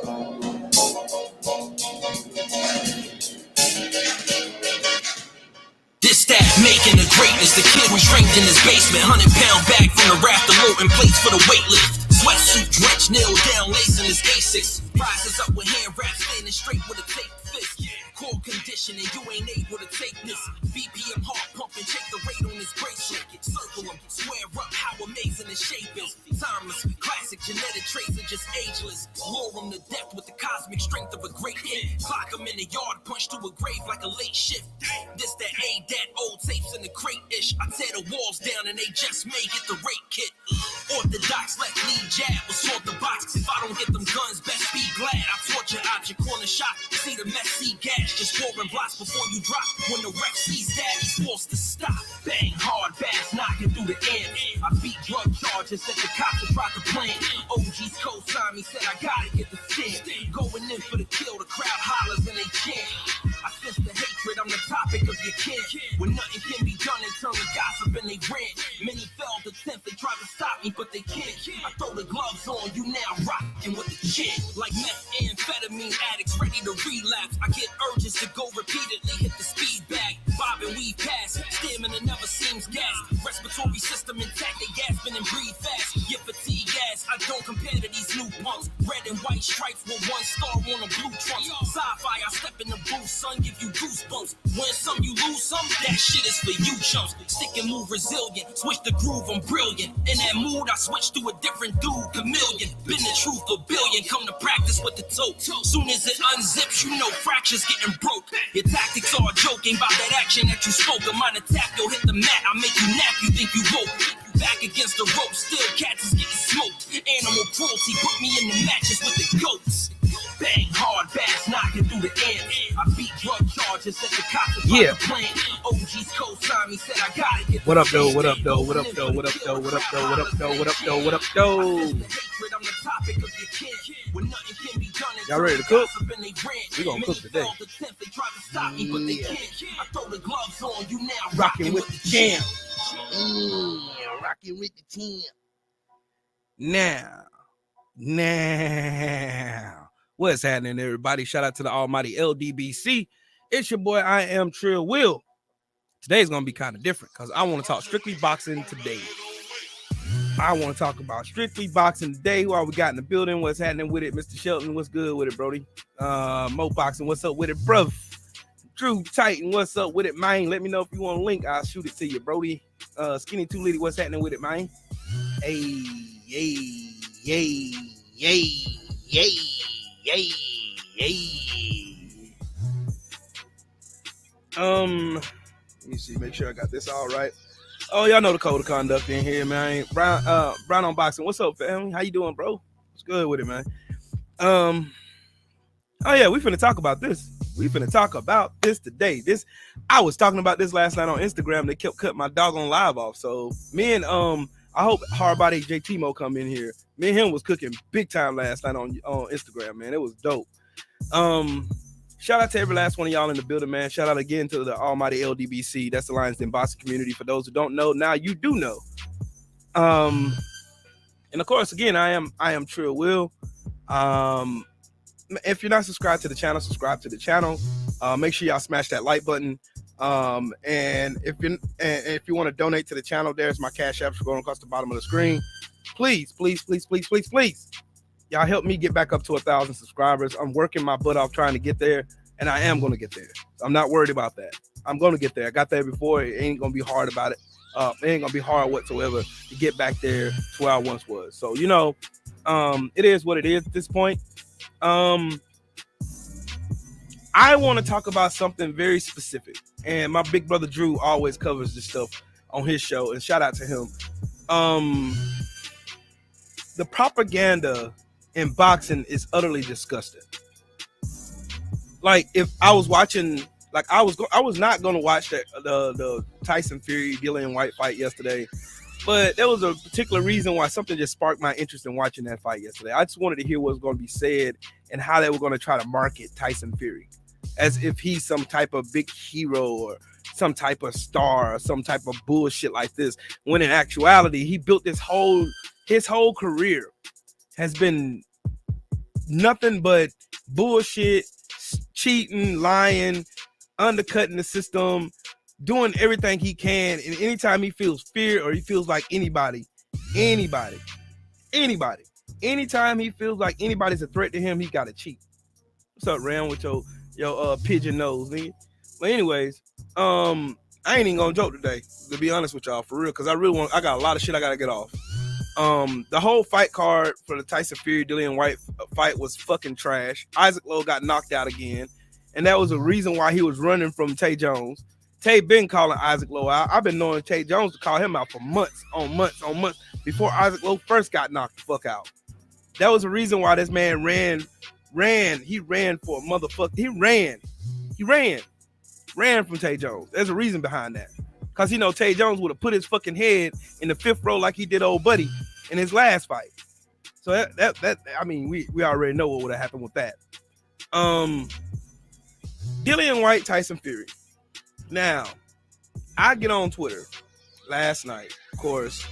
This that making the greatness. The kid was drinking in his basement, 100-pound bag from the rafter, loading plates for the weightlift. Sweatsuit drenched, nail down, lacing his Asics. Rises up with hand wraps, standing straight with a taped fist. Cold condition and you ain't able to take this. BPM heart pumping, check the rate on his bracelet. Circle him, swear up how amazing his shape is. Timeless, classic genetic traits are just ageless. Lure him to death with the cosmic strength of a great hit. Clock him in the yard, punch to a grave like a late shift. This that A, that old tapes in the crate-ish. I tear the walls down and they just may get the rate kit. Orthodox left lead jab, will sort the box. If I don't get them guns, best be glad. I torture object, corner shot. See the mess, see gas. Just pouring blocks before you drop. When the ref sees that, he's forced to stop. Bang, hard, fast, knocking through the air. I beat drug charges that the cops have tried to plan. OG's co-sign me, said I gotta get the stand. Going in for the kill, the crowd hollers and they chant. I sense the hatred, I'm the topic of your kin. When nothing can be done, they turn to gossip and they rant. Many failed attempts, they tried to stop me, but they can't. I throw the gloves on, you now rocking with the chin. Like methamphetamine addicts ready to relapse. I get urges to go repeatedly, hit the speed bag. Bob and weave past, stamina never seems gas. Respiratory system intact, they gasping and breathe fast. Get fatigue gas, I don't compare to these new punks. Red and white stripes with one star on a blue trunk. Sci-fi, I step in the booth, son, give you goosebumps. Win some, you lose some, that shit is for you chumps. Stick and move resilient, switch the groove, I'm brilliant. In that mood, I switch to a different dude, chameleon. Been the truth a billion, come to practice with the tote. Soon as it unzips, you know fractures getting broke. Your tactics are joking about that action that you spoke. A minor tap, you'll hit the mat, I make you nap, you think you woke. Back against the rope, still cats is getting smoked. Animal cruelty, put me in the matches with the goats. Bang, hard, fast, knocking through the air. I beat drug charges at the cops about the plan. OG's co-sign me, said I gotta get. What up, though? What up, though? What up, though? What up, though? What up, though? What up, though? What up, though? What up, though? Y'all ready to cook? We gonna cook today. Rocking with the jam. Rocking with the jam. Now, what's happening, everybody? Shout out to the almighty LDBC. It's your boy, I am Trill Will. Today's gonna be kind of different because I want to talk strictly boxing today. I want to talk about strictly boxing today. Who we got in the building? What's happening with it? Mr. Shelton, what's good with it, Brody? Mo Boxing, what's up with it, bruv? Drew Titan, what's up with it, man? Let me know if you want a link. I'll shoot it to you, Brody. Skinny 2 Lady, what's happening with it, man? Hey, yay. Let me see, make sure I got this all right. Oh, y'all know the code of conduct in here, man. Brown on Boxing, what's up, family? How you doing, bro? What's good with it, man? Oh yeah, we finna talk about this. We finna talk about this today. I was talking about this last night on Instagram. They kept cutting my doggone live off. So me and I hope Hardbody JT Mo come in here. Me and him was cooking big time last night on Instagram, man. It was dope. Shout out to every last one of y'all in the building, man. Shout out again to the almighty LDBC. That's the Lions Den Boxing community. For those who don't know, now you do know. And of course, again, I am Trill Will. If you're not subscribed to the channel, subscribe to the channel. Make sure y'all smash that like button. And if you want to donate to the channel, there's my cash app going across the bottom of the screen. Please, y'all help me get back up to 1,000 subscribers. I'm working my butt off trying to get there, and I am going to get there. I'm not worried about that. I'm going to get there. I got there before. It ain't going to be hard about it. It ain't going to be hard whatsoever to get back there to where I once was. So, you know, it is what it is at this point. I want to talk about something very specific, and my big brother Drew always covers this stuff on his show, and shout out to him. The propaganda in boxing is utterly disgusting. Like, if I was watching, like I was not going to watch the Tyson Fury Dillian Whyte fight yesterday, but there was a particular reason why something just sparked my interest in watching that fight yesterday. I just wanted to hear what was going to be said and how they were going to try to market Tyson Fury as if he's some type of big hero or some type of star or some type of bullshit like this, when in actuality he built his whole career has been nothing but bullshit, cheating, lying, undercutting the system, doing everything he can. And anytime he feels fear or he feels like anybody, anytime he feels like anybody's a threat to him, he got to cheat. What's up, Ram, with your pigeon nose, nigga? But anyways, I ain't even gonna joke today, to be honest with y'all, for real, because I got a lot of shit I gotta get off. The whole fight card for the Tyson Fury Dillian Whyte fight was fucking trash. Isaac Lowe got knocked out again, and that was the reason why he was running from Tay Jones. Tay been calling Isaac Lowe out. I've been knowing Tay Jones to call him out for months on months before Isaac Lowe first got knocked the fuck out. That was the reason why this man ran. He ran for a motherfucker. He ran from Tay Jones. There's a reason behind that. Because, you know, Tay Jones would have put his fucking head in the 5th row like he did old buddy in his last fight. So that I mean, we already know what would have happened with that. Dillian Whyte, Tyson Fury. Now, I get on Twitter last night, of course,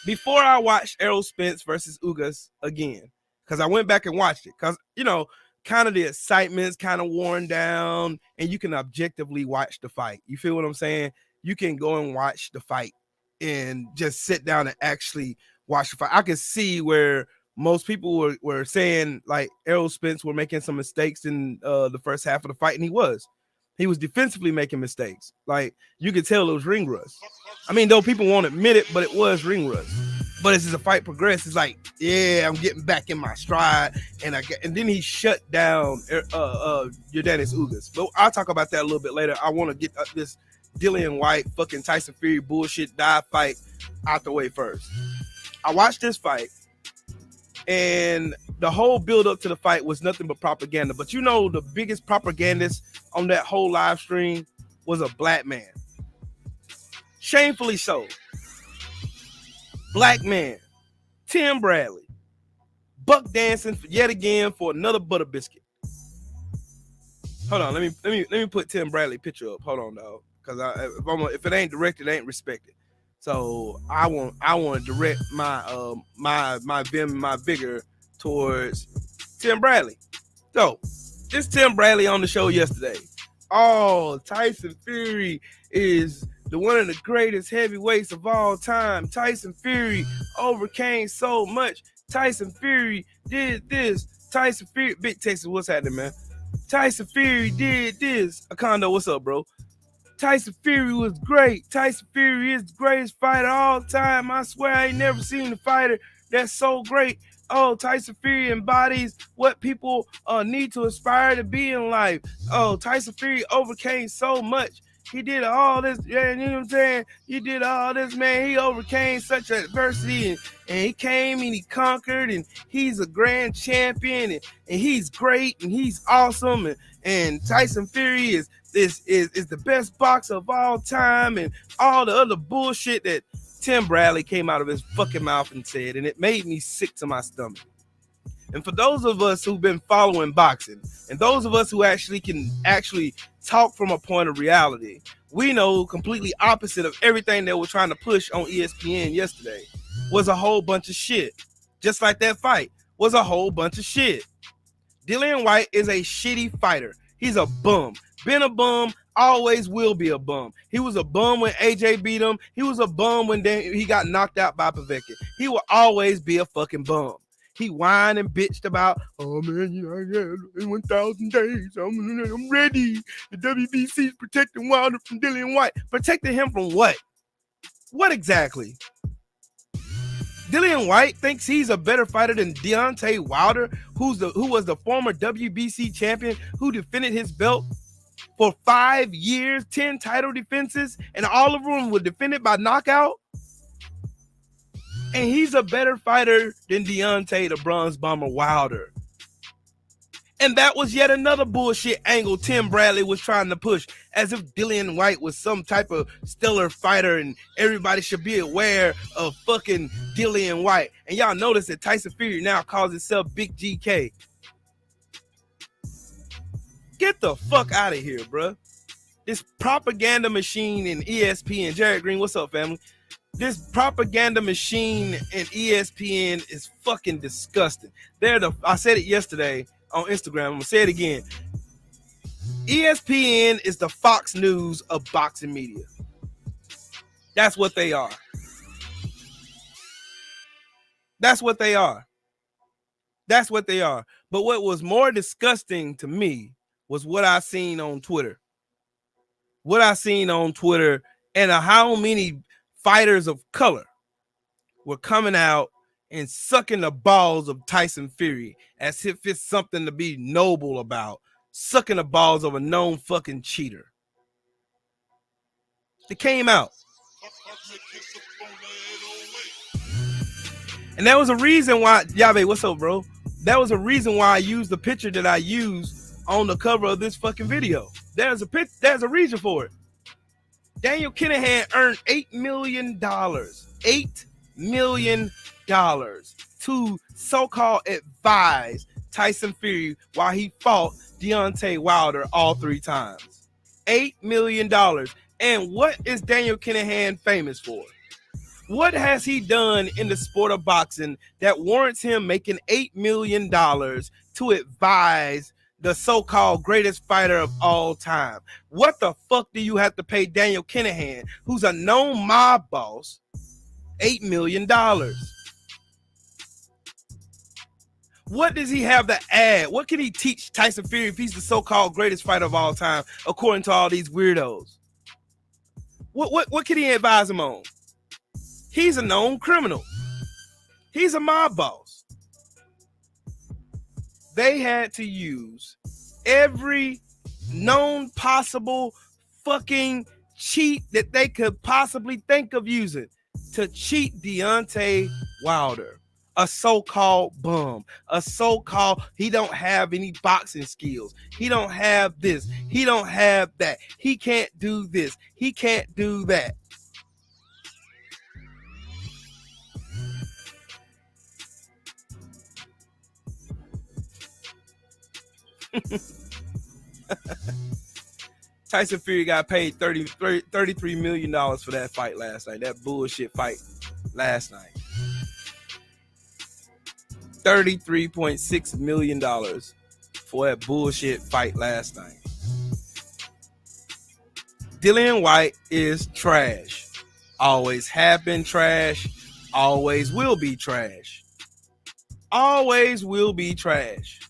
before I watched Errol Spence versus Ugas again, because I went back and watched it. Because, you know, kind of the excitement's kind of worn down, and you can objectively watch the fight. You feel what I'm saying? You can go and watch the fight and just sit down and actually watch the fight. I could see where most people were saying, like, Errol Spence were making some mistakes in the first half of the fight, and he was defensively making mistakes. Like, you could tell it was ring rust. I mean, though people won't admit it, but it was ring rust. But as the fight progressed, it's like, yeah, I'm getting back in my stride, and then he shut down Yordenis Ugas. But I'll talk about that a little bit later. I want to get this Dillian Whyte fucking Tyson Fury bullshit dive fight out the way first. I watched this fight, and the whole build up to the fight was nothing but propaganda. But you know, the biggest propagandist on that whole live stream was a black man. Shamefully so. Black man, Tim Bradley, buck dancing yet again for another butter biscuit. Hold on, let me put Tim Bradley picture up. Hold on, dog, because if it ain't directed, it ain't respected. So I want to direct my my vim, my vigor towards Tim Bradley. So this Tim Bradley on the show yesterday. Oh, Tyson Fury is one of the greatest heavyweights of all time. Tyson Fury overcame so much. Tyson Fury did this. Tyson Fury, Big Texas, what's happening, man? Tyson Fury did this. Akondo, what's up, bro? Tyson Fury was great. Tyson Fury is the greatest fighter of all time. I swear I ain't never seen a fighter that's so great. Oh, Tyson Fury embodies what people need to aspire to be in life. Oh, Tyson Fury overcame so much. He did all this, yeah, you know what I'm saying? He did all this, man. He overcame such adversity, and he came and he conquered, and he's a grand champion, and he's great, and he's awesome, and Tyson Fury is the best boxer of all time, and all the other bullshit that Tim Bradley came out of his fucking mouth and said, and it made me sick to my stomach. And for those of us who've been following boxing, and those of us who can talk from a point of reality, we know completely opposite of everything they were trying to push on ESPN yesterday was a whole bunch of shit. Just like that fight was a whole bunch of shit. Dillian Whyte is a shitty fighter. He's a bum. Been a bum, always will be a bum. He was a bum when AJ beat him. He was a bum when he got knocked out by Povetkin. He will always be a fucking bum. He whined and bitched about, oh man, you know, in 1,000 days, I'm ready. The WBC's protecting Wilder from Dillian Whyte. Protecting him from what? What exactly? Dillian Whyte thinks he's a better fighter than Deontay Wilder, who was the former WBC champion, who defended his belt for 5 years, 10 title defenses, and all of them were defended by knockout. And he's a better fighter than Deontay the Bronze Bomber Wilder. And that was yet another bullshit angle Tim Bradley was trying to push, as if Dillian Whyte was some type of stellar fighter and everybody should be aware of fucking Dillian Whyte. And y'all notice that Tyson Fury now calls himself Big GK. Get the fuck out of here, bruh. This propaganda machine in ESPN. Jared Green, what's up, family? This propaganda machine and ESPN is fucking disgusting. I said it yesterday on Instagram. I'm gonna say it again. ESPN is the Fox News of boxing media. That's what they are. That's what they are. That's what they are. But what was more disgusting to me was what I seen on Twitter. What I seen on Twitter and how many fighters of color were coming out and sucking the balls of Tyson Fury as if it's something to be noble about. Sucking the balls of a known fucking cheater. They came out. And that was a reason why, Yave, what's up, bro? That was a reason why I used the picture that I used on the cover of this fucking video. There's a reason for it. Daniel Kinahan earned $8 million. $8 million to so-called advise Tyson Fury while he fought Deontay Wilder all 3 times. $8 million. And what is Daniel Kinahan famous for? What has he done in the sport of boxing that warrants him making $8 million to advise the so-called greatest fighter of all time? What the fuck do you have to pay Daniel Kinahan, who's a known mob boss, $8 million? What does he have to add? What can he teach Tyson Fury if he's the so-called greatest fighter of all time, according to all these weirdos? What can he advise him on? He's a known criminal. He's a mob boss. They had to use every known possible fucking cheat that they could possibly think of using to cheat Deontay Wilder. A so-called bum. A so-called, he don't have any boxing skills. He don't have this. He don't have that. He can't do this. He can't do that. Tyson Fury got paid $33 million for that fight last night. That bullshit fight last night. $33.6 million for that bullshit fight last night. Dillian Whyte is trash. Always have been trash. Always will be trash. Always will be trash.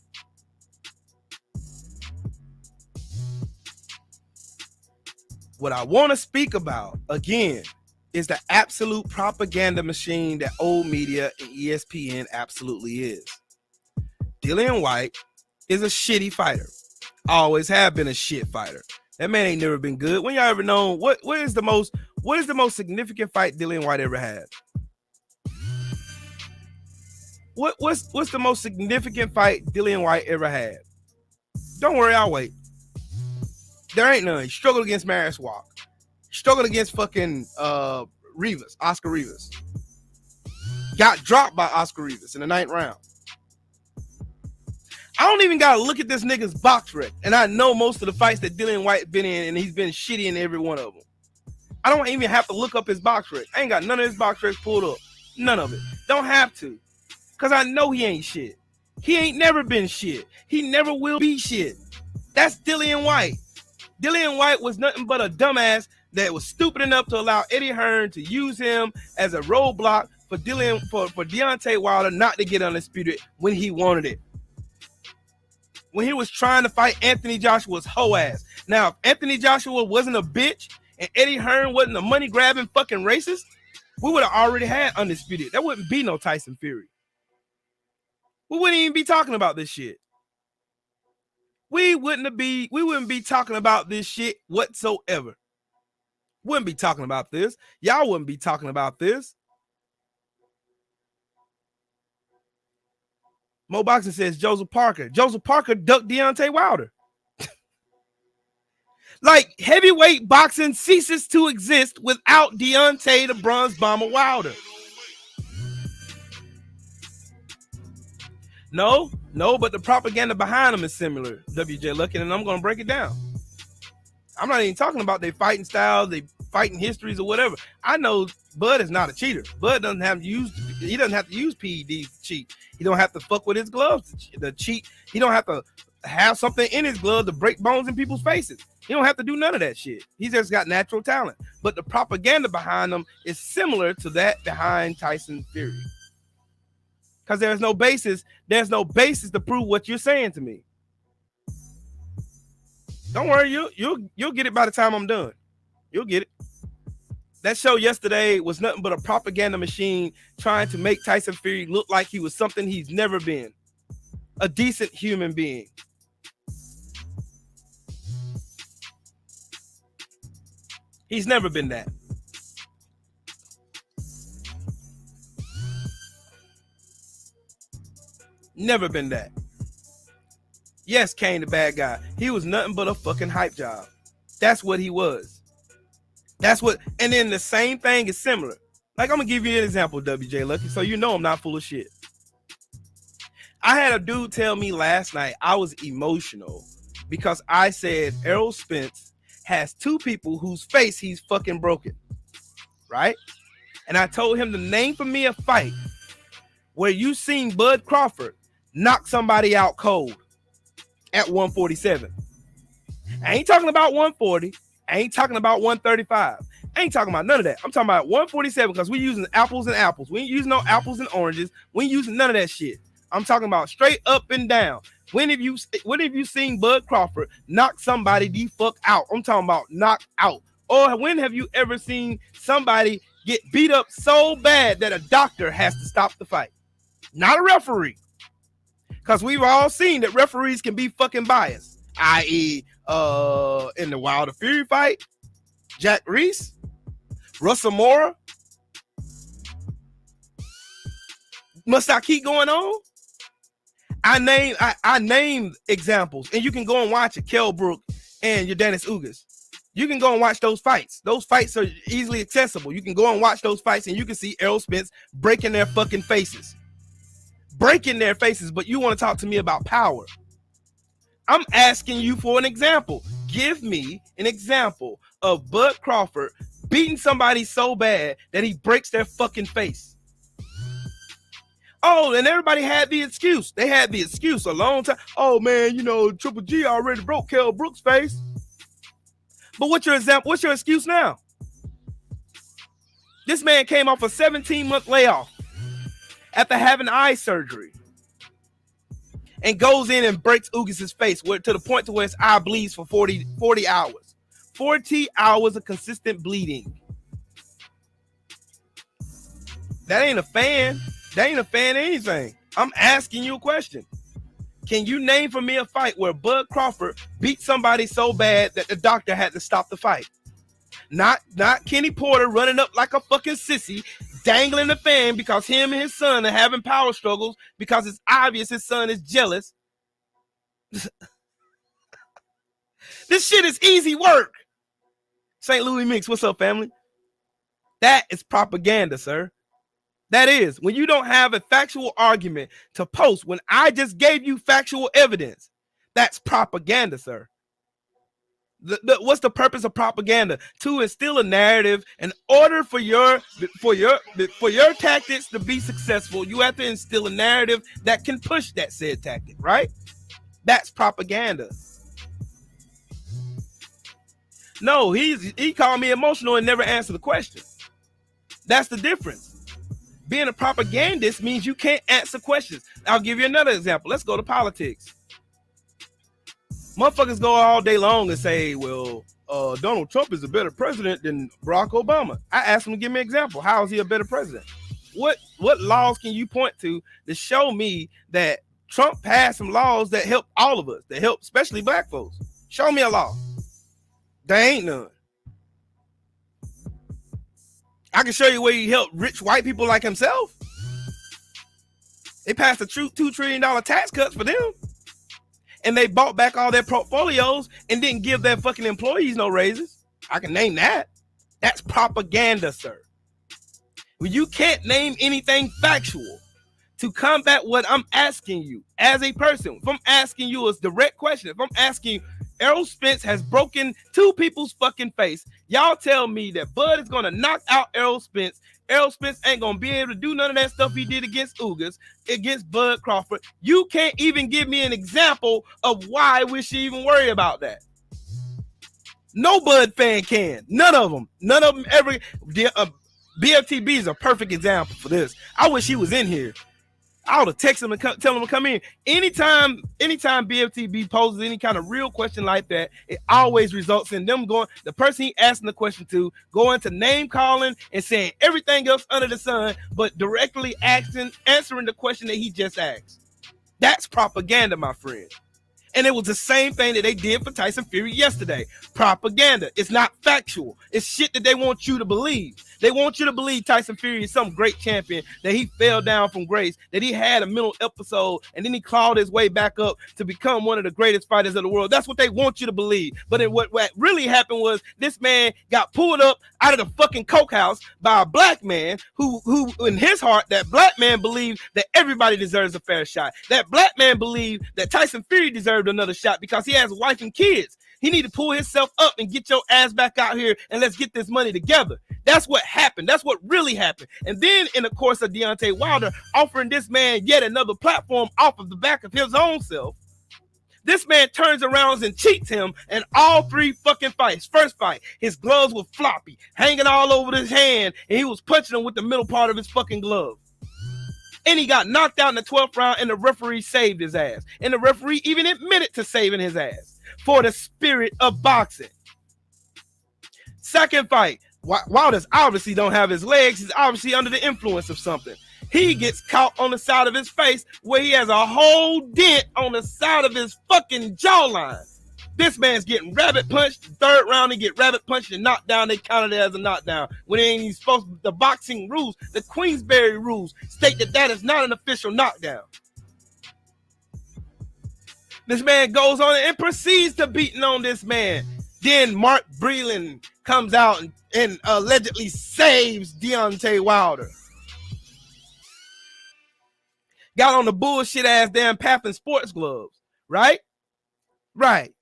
What I want to speak about, again, is the absolute propaganda machine that old media and ESPN absolutely is. Dillian Whyte is a shitty fighter. Always have been a shit fighter. That man ain't never been good. When y'all ever known what is the most significant fight Dillian Whyte ever had? What's the most significant fight Dillian Whyte ever had? Don't worry, I'll wait. There ain't none. He struggled against Marius Walk. Struggled against fucking Rivas, Oscar Rivas. Got dropped by Oscar Rivas in the 9th round. I don't even gotta look at this nigga's box rec, and I know most of the fights that Dillian Whyte been in, and he's been shitty in every one of them. I don't even have to look up his box rec. I ain't got none of his box recs pulled up. None of it. Don't have to. Because I know he ain't shit. He ain't never been shit. He never will be shit. That's Dillian Whyte. Dillian Whyte was nothing but a dumbass that was stupid enough to allow Eddie Hearn to use him as a roadblock for Deontay Wilder not to get undisputed when he wanted it. When he was trying to fight Anthony Joshua's hoe ass. Now, if Anthony Joshua wasn't a bitch and Eddie Hearn wasn't a money grabbing fucking racist, we would have already had undisputed. There wouldn't be no Tyson Fury. We wouldn't even be talking about this shit. We wouldn't be talking about this shit whatsoever. Wouldn't be talking about this. Y'all wouldn't be talking about this. Mo Boxing says Joseph Parker. Joseph Parker ducked Deontay Wilder. Like, heavyweight boxing ceases to exist without Deontay the Bronze Bomber Wilder. No, but the propaganda behind them is similar, WJ Lucky, and I'm going to break it down. I'm not even talking about their fighting styles, their fighting histories or whatever. I know Bud is not a cheater. Bud doesn't have to use PEDs to cheat. He don't have to fuck with his gloves to cheat. He don't have to have something in his glove to break bones in people's faces. He don't have to do none of that shit. He just got natural talent. But the propaganda behind him is similar to that behind Tyson Fury. Because there's no basis to prove what you're saying to me. Don't worry, you'll get it by the time I'm done. You'll get it. That show yesterday was nothing but a propaganda machine trying to make Tyson Fury look like he was something he's never been. A decent human being. He's never been that. Never been that. Yes, Kane the bad guy. He was nothing but a fucking hype job. That's what he was. And then the same thing is similar. Like, I'm gonna give you an example, WJ Lucky, so you know I'm not full of shit. I had a dude tell me last night I was emotional because I said Errol Spence has two people whose face he's fucking broken, right? And I told him to name for me a fight where you seen Bud Crawford knock somebody out cold at 147. I ain't talking about 140. I ain't talking about 135. I ain't talking about none of that. I'm talking about 147 because we using apples and apples. We ain't using no apples and oranges. We ain't using none of that shit. I'm talking about straight up and down. When have you seen Bud Crawford knock somebody the fuck out? I'm talking about knock out. Or when have you ever seen somebody get beat up so bad that a doctor has to stop the fight? Not a referee. Because we've all seen that referees can be fucking biased. I.e., in the Wilder Fury fight, Jack Reese, Russell Mora. Must I keep going on? I named examples, and you can go and watch it. Kell Brook and your Dennis Ugas. You can go and watch those fights. Those fights are easily accessible. You can go and watch those fights, and you can see Errol Spence breaking their fucking faces. Breaking their faces, but you want to talk to me about power. I'm asking you for an example. Give me an example of Bud Crawford beating somebody so bad that he breaks their fucking face. Oh, and everybody had the excuse. They had the excuse a long time. Oh, man, Triple G already broke Kell Brook's face. But what's your example? What's your excuse now? This man came off a 17-month layoff after having eye surgery and goes in and breaks Ugas' face to the point to where his eye bleeds for 40 hours. 40 hours of consistent bleeding. That ain't a fan. That ain't a fan of anything. I'm asking you a question. Can you name for me a fight where Bud Crawford beat somebody so bad that the doctor had to stop the fight? Not Kenny Porter running up like a fucking sissy, dangling the fan because him and his son are having power struggles because it's obvious his son is jealous. This shit is easy work. St. Louis Mix, what's up, family? That is propaganda, sir. That is, when you don't have a factual argument to post, when I just gave you factual evidence, that's propaganda, sir. What's the purpose of propaganda? To instill a narrative. In order for your tactics to be successful, you have to instill a narrative that can push that said tactic, right? That's propaganda. No, he called me emotional and never answered the question. That's the difference. Being a propagandist means you can't answer questions. I'll give you another example. Let's go to politics. Motherfuckers go all day long and say, well, Donald Trump is a better president than Barack Obama. I asked him to give me an example. How is he a better president? What laws can you point to show me that Trump passed some laws that help all of us, that help especially black folks? Show me a law. There ain't none. I can show you where he helped rich white people like himself. They passed a $2 trillion tax cuts for them. And they bought back all their portfolios and didn't give their fucking employees no raises. I can name that. That's propaganda, sir. When you can't name anything factual to combat what I'm asking you as a person, if I'm asking you a direct question, if I'm asking you, Errol Spence has broken two people's fucking face. Y'all tell me that Bud is gonna knock out Errol Spence. Errol Spence ain't gonna be able to do none of that stuff he did against Ugas, against Bud Crawford. You can't even give me an example of why we should even worry about that. No Bud fan can. None of them ever. BFTB is a perfect example for this. I wish he was in here. I would have texted him and tell him to come in. Anytime BFTB poses any kind of real question like that, it always results in them going, the person he asking the question to, going to name calling and saying everything else under the sun, but directly answering the question that he just asked. That's propaganda, my friend. And it was the same thing that they did for Tyson Fury yesterday. Propaganda. It's not factual. It's shit that they want you to believe. They want you to believe Tyson Fury is some great champion, that he fell down from grace, that he had a mental episode, and then he clawed his way back up to become one of the greatest fighters of the world. That's what they want you to believe. But what really happened was this man got pulled up out of the fucking coke house by a black man who in his heart, that black man believed that everybody deserves a fair shot. That black man believed that Tyson Fury deserved another shot because he has a wife and kids. He need to pull himself up and get your ass back out here and let's get this money together. That's what happened. That's what really happened. And then in the course of Deontay Wilder offering this man yet another platform off of the back of his own self, this man turns around and cheats him in all three fucking fights. First fight, his gloves were floppy, hanging all over his hand, and he was punching him with the middle part of his fucking glove. And he got knocked out in the 12th round, and the referee saved his ass. And the referee even admitted to saving his ass for the spirit of boxing. Second fight, Wilder's obviously don't have his legs. He's obviously under the influence of something. He gets caught on the side of his face where he has a whole dent on the side of his fucking jawline. This man's getting rabbit punched. Third round, he get rabbit punched and knocked down. They counted it as a knockdown. When they ain't even supposed to, the boxing rules, the Queensberry rules state that that is not an official knockdown. This man goes on and proceeds to beating on this man. Then Mark Breland comes out and allegedly saves Deontay Wilder. Got on the bullshit ass damn Paffin sports gloves, right? Right.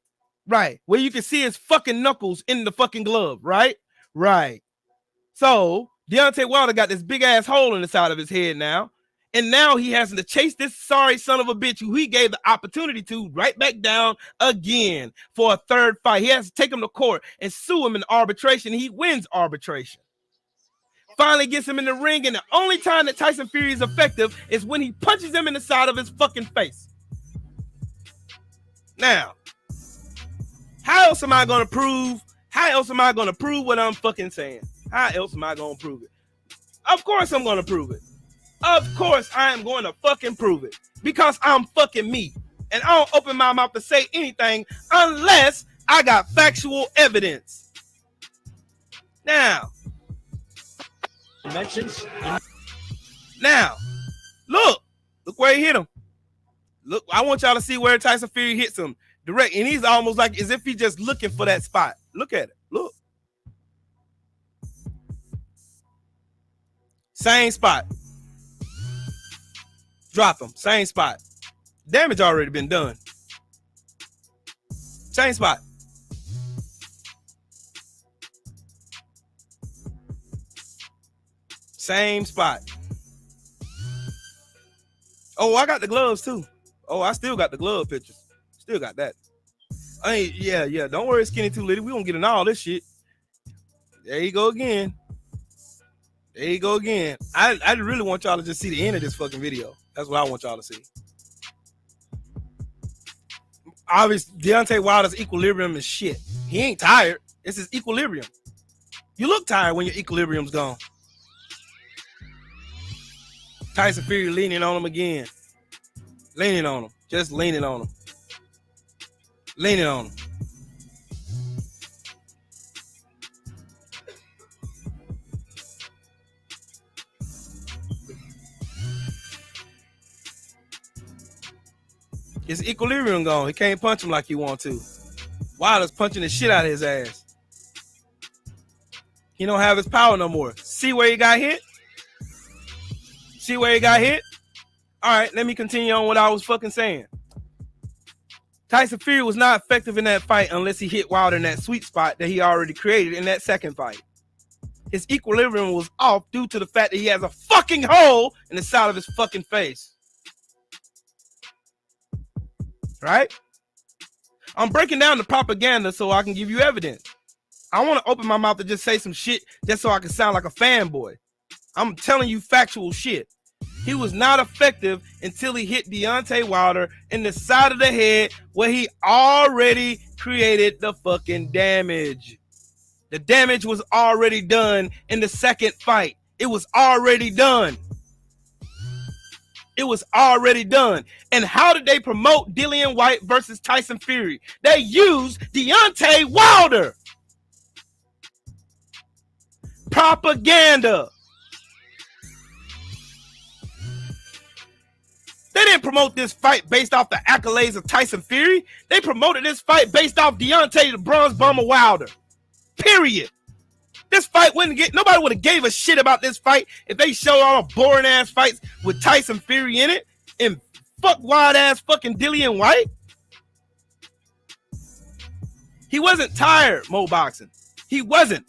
Where you can see his fucking knuckles in the fucking glove, right? Right. So Deontay Wilder got this big ass hole in the side of his head now. And now he has to chase this sorry son of a bitch who he gave the opportunity to right back down again for a third fight. He has to take him to court and sue him in arbitration. He wins arbitration. Finally gets him in the ring, and the only time that Tyson Fury is effective is when he punches him in the side of his fucking face. Now, how else am I going to prove what I'm fucking saying? How else am I going to prove it? Of course I'm going to prove it. Of course I am going to fucking prove it because I'm fucking me. And I don't open my mouth to say anything unless I got factual evidence. Now, look where he hit him. Look, I want y'all to see where Tyson Fury hits him direct. And he's almost like as if he's just looking for that spot. Look at it. Look. Same spot. Drop him. Same spot. Damage already been done. Same spot. Same spot. Oh, I got the gloves too. Oh, I still got the glove pictures. Still got that. Yeah. Don't worry, Skinny Too Litty. We gonna get in all this shit. There you go again. I really want y'all to just see the end of this fucking video. That's what I want y'all to see. Obviously, Deontay Wilder's equilibrium is shit. He ain't tired. It's his equilibrium. You look tired when your equilibrium's gone. Tyson Fury leaning on him again. Leaning on him. Just leaning on him. Leaning on him. His equilibrium gone. He can't punch him like he want to. Wilder's punching the shit out of his ass. He don't have his power no more. See where he got hit? All right, let me continue on what I was fucking saying. Tyson Fury was not effective in that fight unless he hit Wilder in that sweet spot that he already created in that second fight. His equilibrium was off due to the fact that he has a fucking hole in the side of his fucking face. Right? I'm breaking down the propaganda so I can give you evidence. I want to open my mouth to just say some shit just so I can sound like a fanboy. I'm telling you factual shit. He was not effective until he hit Deontay Wilder in the side of the head where he already created the fucking damage. The damage was already done in the second fight. It was already done. It was already done. And how did they promote Dillian Whyte versus Tyson Fury? They used Deontay Wilder. Propaganda. They didn't promote this fight based off the accolades of Tyson Fury. They promoted this fight based off Deontay the Bronze Bomber Wilder. Period. This fight wouldn't get, nobody would have gave a shit about this fight if they showed all the boring ass fights with Tyson Fury in it and fuck wild ass fucking Dillian Whyte. He wasn't tired, Mo Boxing. He wasn't.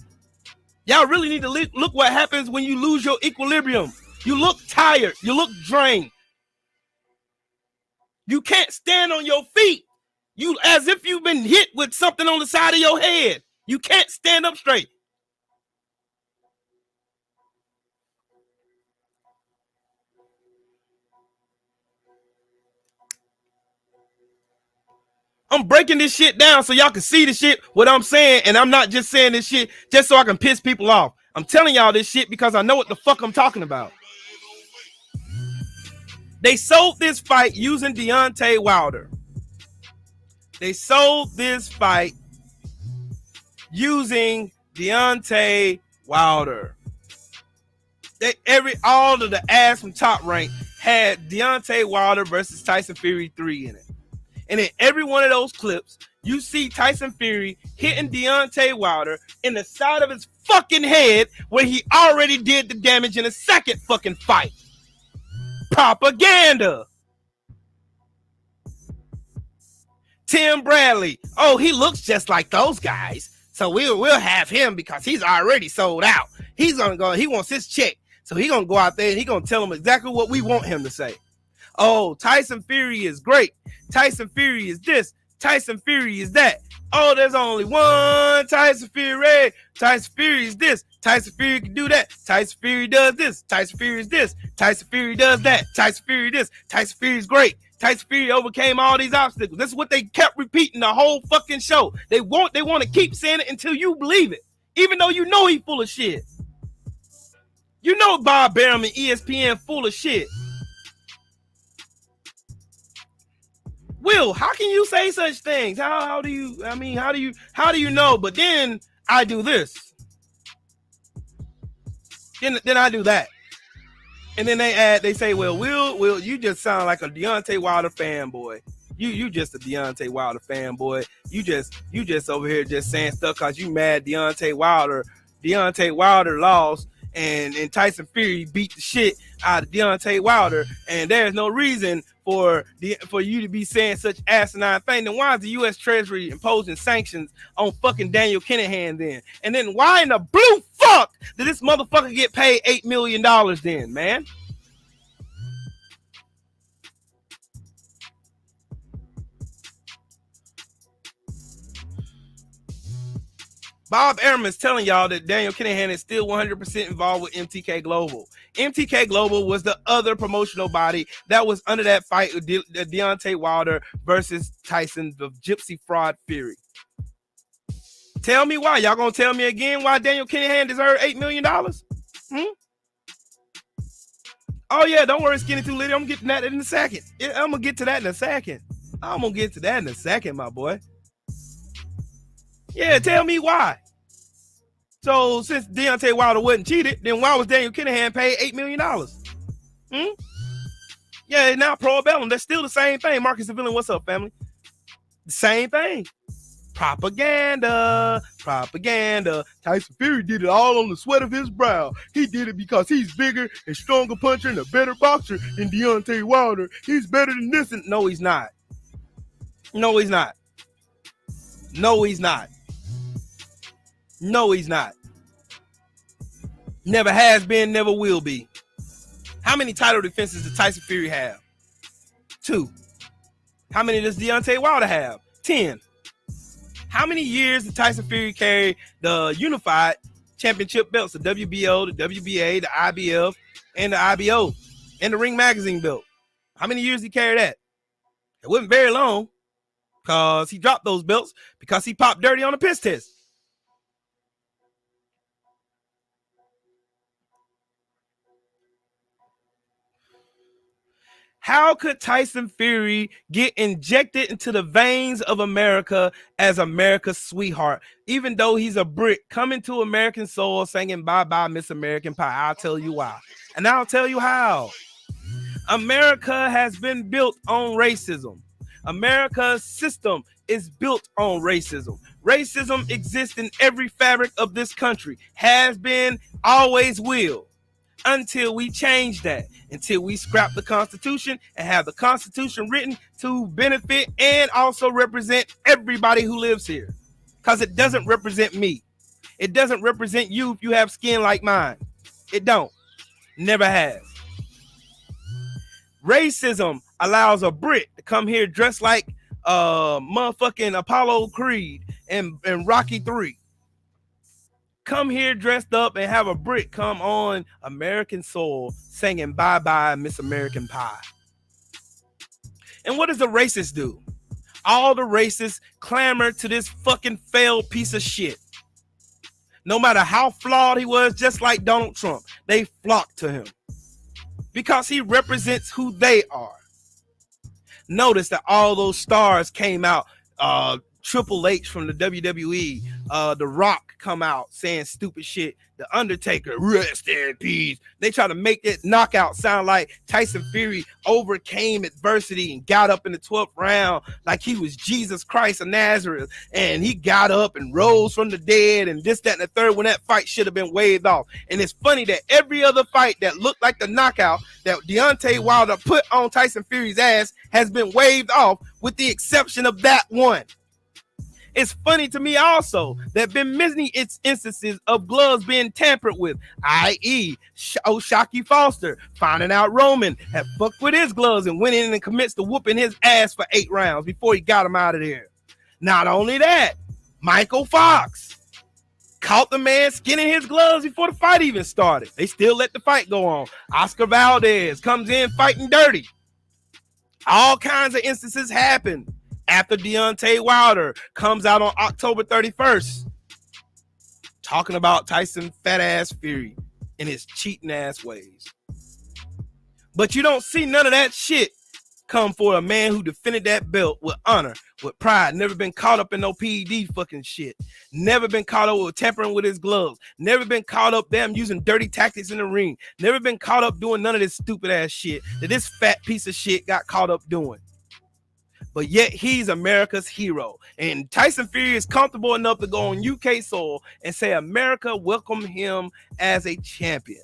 Y'all really need to look what happens when you lose your equilibrium. You look tired. You look drained. You can't stand on your feet. You as if you've been hit with something on the side of your head. You can't stand up straight. I'm breaking this shit down so y'all can see the shit, what I'm saying, and I'm not just saying this shit just so I can piss people off. I'm telling y'all this shit because I know what the fuck I'm talking about. They sold this fight using Deontay Wilder. They sold this fight using Deontay Wilder. All of the ass from Top Rank had Deontay Wilder versus Tyson Fury 3 in it. And in every one of those clips, you see Tyson Fury hitting Deontay Wilder in the side of his fucking head where he already did the damage in the second fucking fight. Propaganda. Tim Bradley. Oh, he looks just like those guys. So we'll have him because he's already sold out. He's gonna go, he wants his check. So he's gonna go out there and he's gonna tell them exactly what we want him to say. Oh, Tyson Fury is great. Tyson Fury is this. Tyson Fury is that. Oh, there's only one Tyson Fury. Tyson Fury is this. Tyson Fury can do that. Tyson Fury does this. Tyson Fury is this. Tyson Fury does that. Tyson Fury this. Tyson Fury is great. Tyson Fury overcame all these obstacles. This is what they kept repeating the whole fucking show. They want to keep saying it until you believe it, even though you know he's full of shit. You know Bob Barum and ESPN full of shit. Will, how can you say such things? How do you know? But then I do this. Then I do that. And then they say, well, Will, you just sound like a Deontay Wilder fanboy. You just a Deontay Wilder fanboy. You just over here just saying stuff because you mad Deontay Wilder lost and Tyson Fury beat the shit out of Deontay Wilder, and there's no reason for you to be saying such asinine thing. Then why is the U.S. Treasury imposing sanctions on fucking Daniel Kinahan then? And then why in the blue fuck did this motherfucker get paid $8 million then, man? Bob Arum is telling y'all that Daniel Kinahan is still 100% involved with MTK Global. MTK Global was the other promotional body that was under that fight with Deontay Wilder versus Tyson, the Gypsy Fraud Fury. Tell me why. Y'all gonna tell me again why Daniel Kinahan deserved $8 million? Oh yeah, don't worry, Skinny Too Litty. I'm getting that in a second. I'm gonna get to that in a second, my boy. Yeah, tell me why. So since Deontay Wilder wasn't cheated, then why was Daniel Kinahan paid $8 million? Yeah, now pro bellum. That's still the same thing. Marcus the Villain, what's up, family? The same thing. Propaganda. Tyson Fury did it all on the sweat of his brow. He did it because he's bigger and stronger puncher and a better boxer than Deontay Wilder. He's better than this. And no, he's not. No, he's not. No, he's not. No, he's not. Never has been, never will be. How many title defenses does Tyson Fury have? 2. How many does Deontay Wilder have? 10. How many years did Tyson Fury carry the unified championship belts, the WBO, the WBA, the IBF, and the IBO, and the Ring Magazine belt? How many years did he carry that? It wasn't very long, because he dropped those belts because he popped dirty on a piss test. How could Tyson Fury get injected into the veins of America as America's sweetheart, even though he's a brick coming to American soil singing bye-bye Miss American Pie? I'll tell you why. And I'll tell you how. America has been built on racism. America's system is built on racism. Racism exists in every fabric of this country. Has been, always will. Until we change that, until we scrap the Constitution and have the Constitution written to benefit and also represent everybody who lives here. Because it doesn't represent me. It doesn't represent you if you have skin like mine. It don't. Never has. Racism allows a Brit to come here dressed like motherfucking Apollo Creed and Rocky 3. Come here dressed up and have a Brit come on American soil singing bye-bye Miss American Pie. And what does the racist do? All the racists clamor to this fucking failed piece of shit. No matter how flawed he was, just like Donald Trump, they flock to him because he represents who they are. Notice that all those stars came out. Triple H from the WWE, The Rock come out saying stupid shit. The Undertaker, rest in peace. They try to make that knockout sound like Tyson Fury overcame adversity and got up in the 12th round like he was Jesus Christ of Nazareth, and he got up and rose from the dead and this, that, and the third, when that fight should have been waved off. And it's funny that every other fight that looked like the knockout that Deontay Wilder put on Tyson Fury's ass has been waved off, with the exception of that one. It's funny to me also that been many instances of gloves being tampered with, i.e. O'Shaquie Foster finding out Roman had fucked with his gloves and went in and commenced to whooping his ass for 8 rounds before he got him out of there. Not only that, Michael Fox caught the man skinning his gloves before the fight even started. They still let the fight go on. Oscar Valdez comes in fighting dirty. All kinds of instances happen after Deontay Wilder comes out on October 31st talking about Tyson fat ass Fury in his cheating ass ways. But you don't see none of that shit come for a man who defended that belt with honor, with pride, never been caught up in no PED fucking shit, never been caught up with tampering with his gloves, never been caught up damn using dirty tactics in the ring, never been caught up doing none of this stupid ass shit that this fat piece of shit got caught up doing. But yet he's America's hero. And Tyson Fury is comfortable enough to go on UK soil and say America welcomed him as a champion.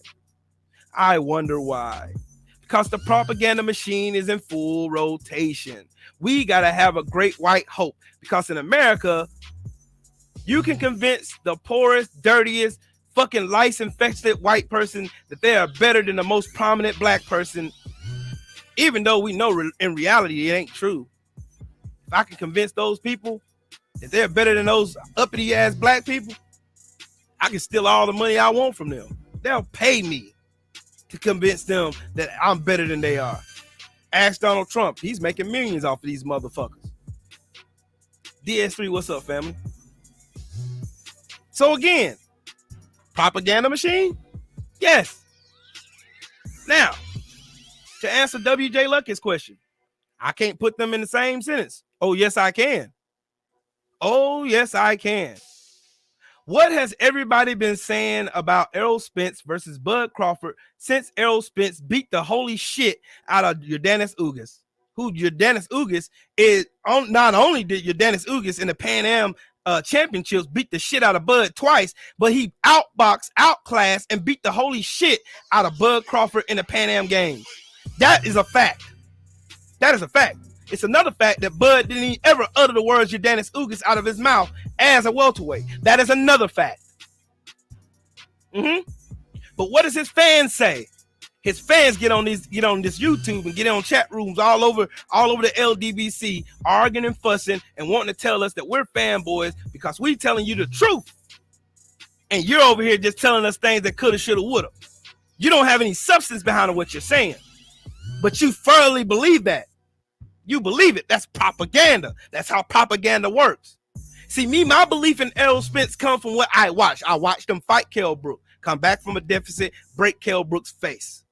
I wonder why. Because the propaganda machine is in full rotation. We got to have a great white hope. Because in America, you can convince the poorest, dirtiest, fucking lice-infected white person that they are better than the most prominent black person, even though we know in reality it ain't true. If I can convince those people that they're better than those uppity ass black people, I can steal all the money I want from them. They'll pay me to convince them that I'm better than they are. Ask Donald Trump. He's making millions off of these motherfuckers. DS3, what's up, family? So again, propaganda machine? Yes. Now, to answer WJ Lucky's question, I can't put them in the same sentence. Oh, yes, I can. Oh, yes, I can. What has everybody been saying about Errol Spence versus Bud Crawford since Errol Spence beat the holy shit out of Yordanis Ugas? Who Yordanis Ugas is on, not only did Yordanis Ugas in the Pan Am championships beat the shit out of Bud twice, but he outboxed, outclassed, and beat the holy shit out of Bud Crawford in the Pan Am games. That is a fact. That is a fact. It's another fact that Bud didn't even ever utter the words Yordanis Ugas out of his mouth as a welterweight. That is another fact. But what does his fans say? His fans get on this YouTube and get on chat rooms all over the LDBC, arguing and fussing and wanting to tell us that we're fanboys because we telling you the truth. And you're over here just telling us things that coulda, shoulda, woulda. You don't have any substance behind what you're saying. But you firmly believe that. You believe it. That's propaganda. That's how propaganda works. See, my belief in Errol Spence come from what I watched. I watched him fight Kell Brook, come back from a deficit, break Kell Brook's face.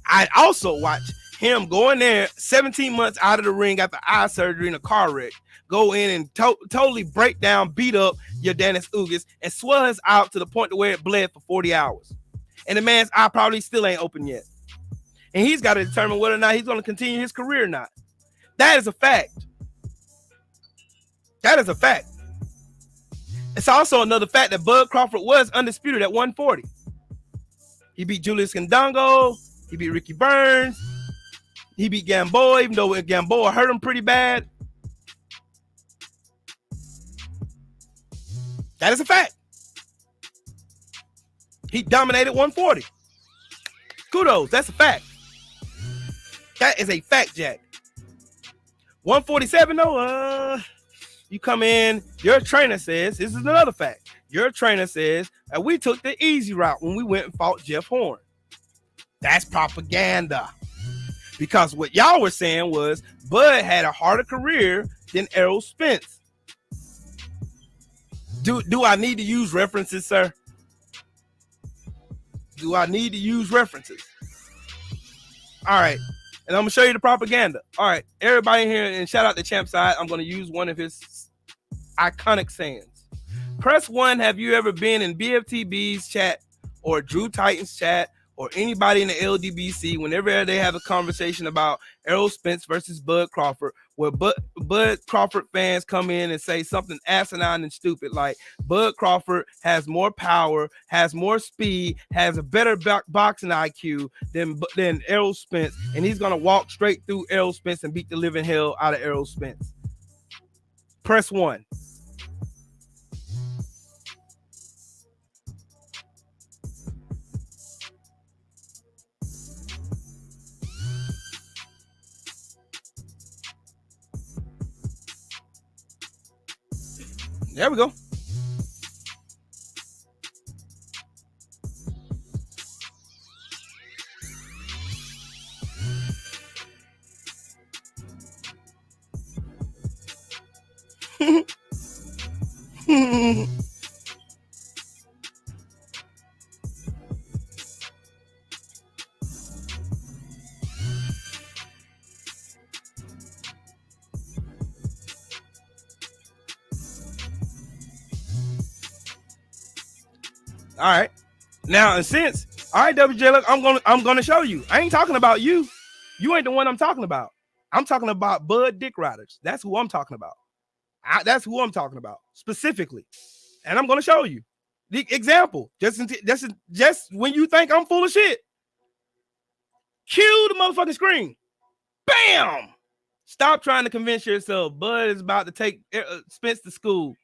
I also watched him go in there 17 months out of the ring after eye surgery in a car wreck, go in and totally break down, beat up Yordanis Ugas and swell his out to the point to where it bled for 40 hours. And the man's eye probably still ain't open yet. And he's got to determine whether or not he's going to continue his career or not. That is a fact. That is a fact. It's also another fact that Bud Crawford was undisputed at 140. He beat Julius Ndongo. He beat Ricky Burns. He beat Gamboa, even though Gamboa hurt him pretty bad. That is a fact. He dominated 140. Kudos. That's a fact. That is a fact, Jack. 147, though, you come in, your trainer says, this is another fact. Your trainer says that we took the easy route when we went and fought Jeff Horn. That's propaganda. Because what y'all were saying was Bud had a harder career than Errol Spence. Do I need to use references, sir? Do I need to use references? All right. And I'm going to show you the propaganda. All right. Everybody here, and shout out to Champ Side. I'm going to use one of his iconic sayings. Press 1. Have you ever been in BFTB's chat or Drew Titan's chat or anybody in the LDBC whenever they have a conversation about Errol Spence versus Bud Crawford, where Bud Crawford fans come in and say something asinine and stupid like Bud Crawford has more power, has more speed, has a better boxing IQ than Errol Spence, and he's going to walk straight through Errol Spence and beat the living hell out of Errol Spence? Press 1. There we go. All right. Now, and since, all right, WJ, look, I'm gonna show you. I ain't talking about you. You ain't the one I'm talking about. I'm talking about Bud Dick Riders. That's who I'm talking about. That's who I'm talking about specifically. And I'm gonna show you the example. Just when you think I'm full of shit, cue the motherfucking screen. Bam! Stop trying to convince yourself Bud is about to take Spence to school.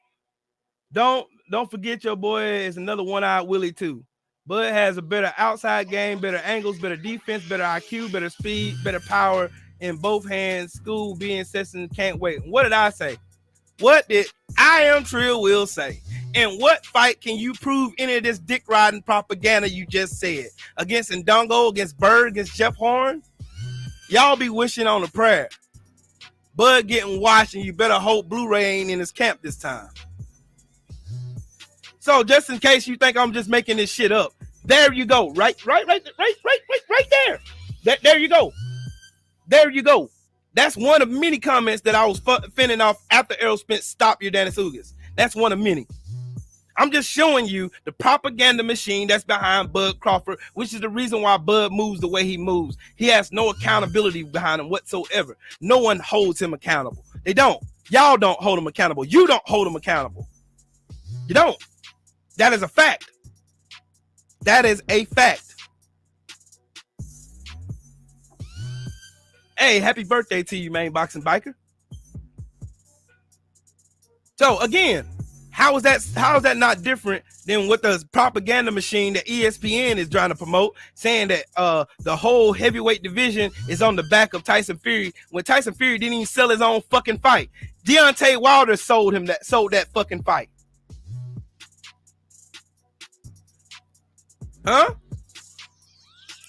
Don't forget your boy is another one-eyed Willie too. Bud has a better outside game, better angles, better defense, better IQ, better speed, better power in both hands. School being Session can't wait. What did I say? What did I Am Trill Will say? In what fight can you prove any of this dick riding propaganda you just said? Against Ndongo, against Bird, against Jeff Horn? Y'all be wishing on a prayer. Bud getting washed, and you better hope Blu-ray ain't in his camp this time. So just in case you think I'm just making this shit up, there you go. Right there. There you go. There you go. That's one of many comments that I was fending off after Errol Spence stopped Yordanis Ugas. That's one of many. I'm just showing you the propaganda machine that's behind Bud Crawford, which is the reason why Bud moves the way he moves. He has no accountability behind him whatsoever. No one holds him accountable. They don't. Y'all don't hold him accountable. You don't hold him accountable. You don't. That is a fact. That is a fact. Hey, happy birthday to you, main boxing biker. So again, how is that not different than what the propaganda machine that ESPN is trying to promote, saying that the whole heavyweight division is on the back of Tyson Fury, when Tyson Fury didn't even sell his own fucking fight. Deontay Wilder sold that fucking fight. Huh?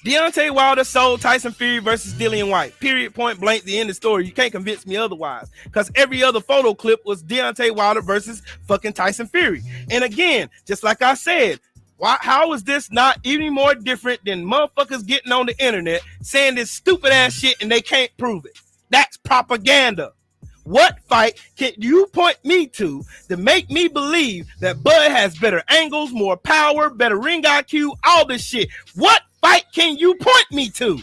Deontay Wilder sold Tyson Fury versus Dillian Whyte. Period, point blank, the end of the story. You can't convince me otherwise. Because every other photo clip was Deontay Wilder versus fucking Tyson Fury. And again, just like I said, how is this not any more different than motherfuckers getting on the internet saying this stupid ass shit and they can't prove it? That's propaganda. What fight can you point me to make me believe that Bud has better angles, more power, better ring IQ, all this shit? What fight can you point me to?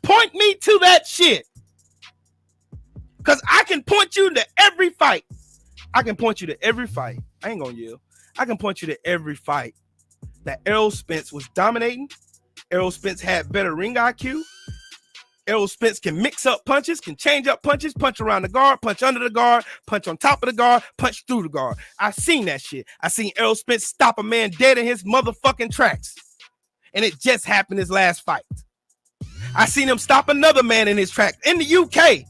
Point me to that shit. Because I can point you to every fight. I can point you to every fight. I ain't gonna yell. I can point you to every fight that Errol Spence was dominating. Errol Spence had better ring IQ. Errol Spence can mix up punches, can change up punches, punch around the guard, punch under the guard, punch on top of the guard, punch through the guard. I seen that shit. I seen Errol Spence stop a man dead in his motherfucking tracks. And it just happened his last fight. I seen him stop another man in his tracks in the UK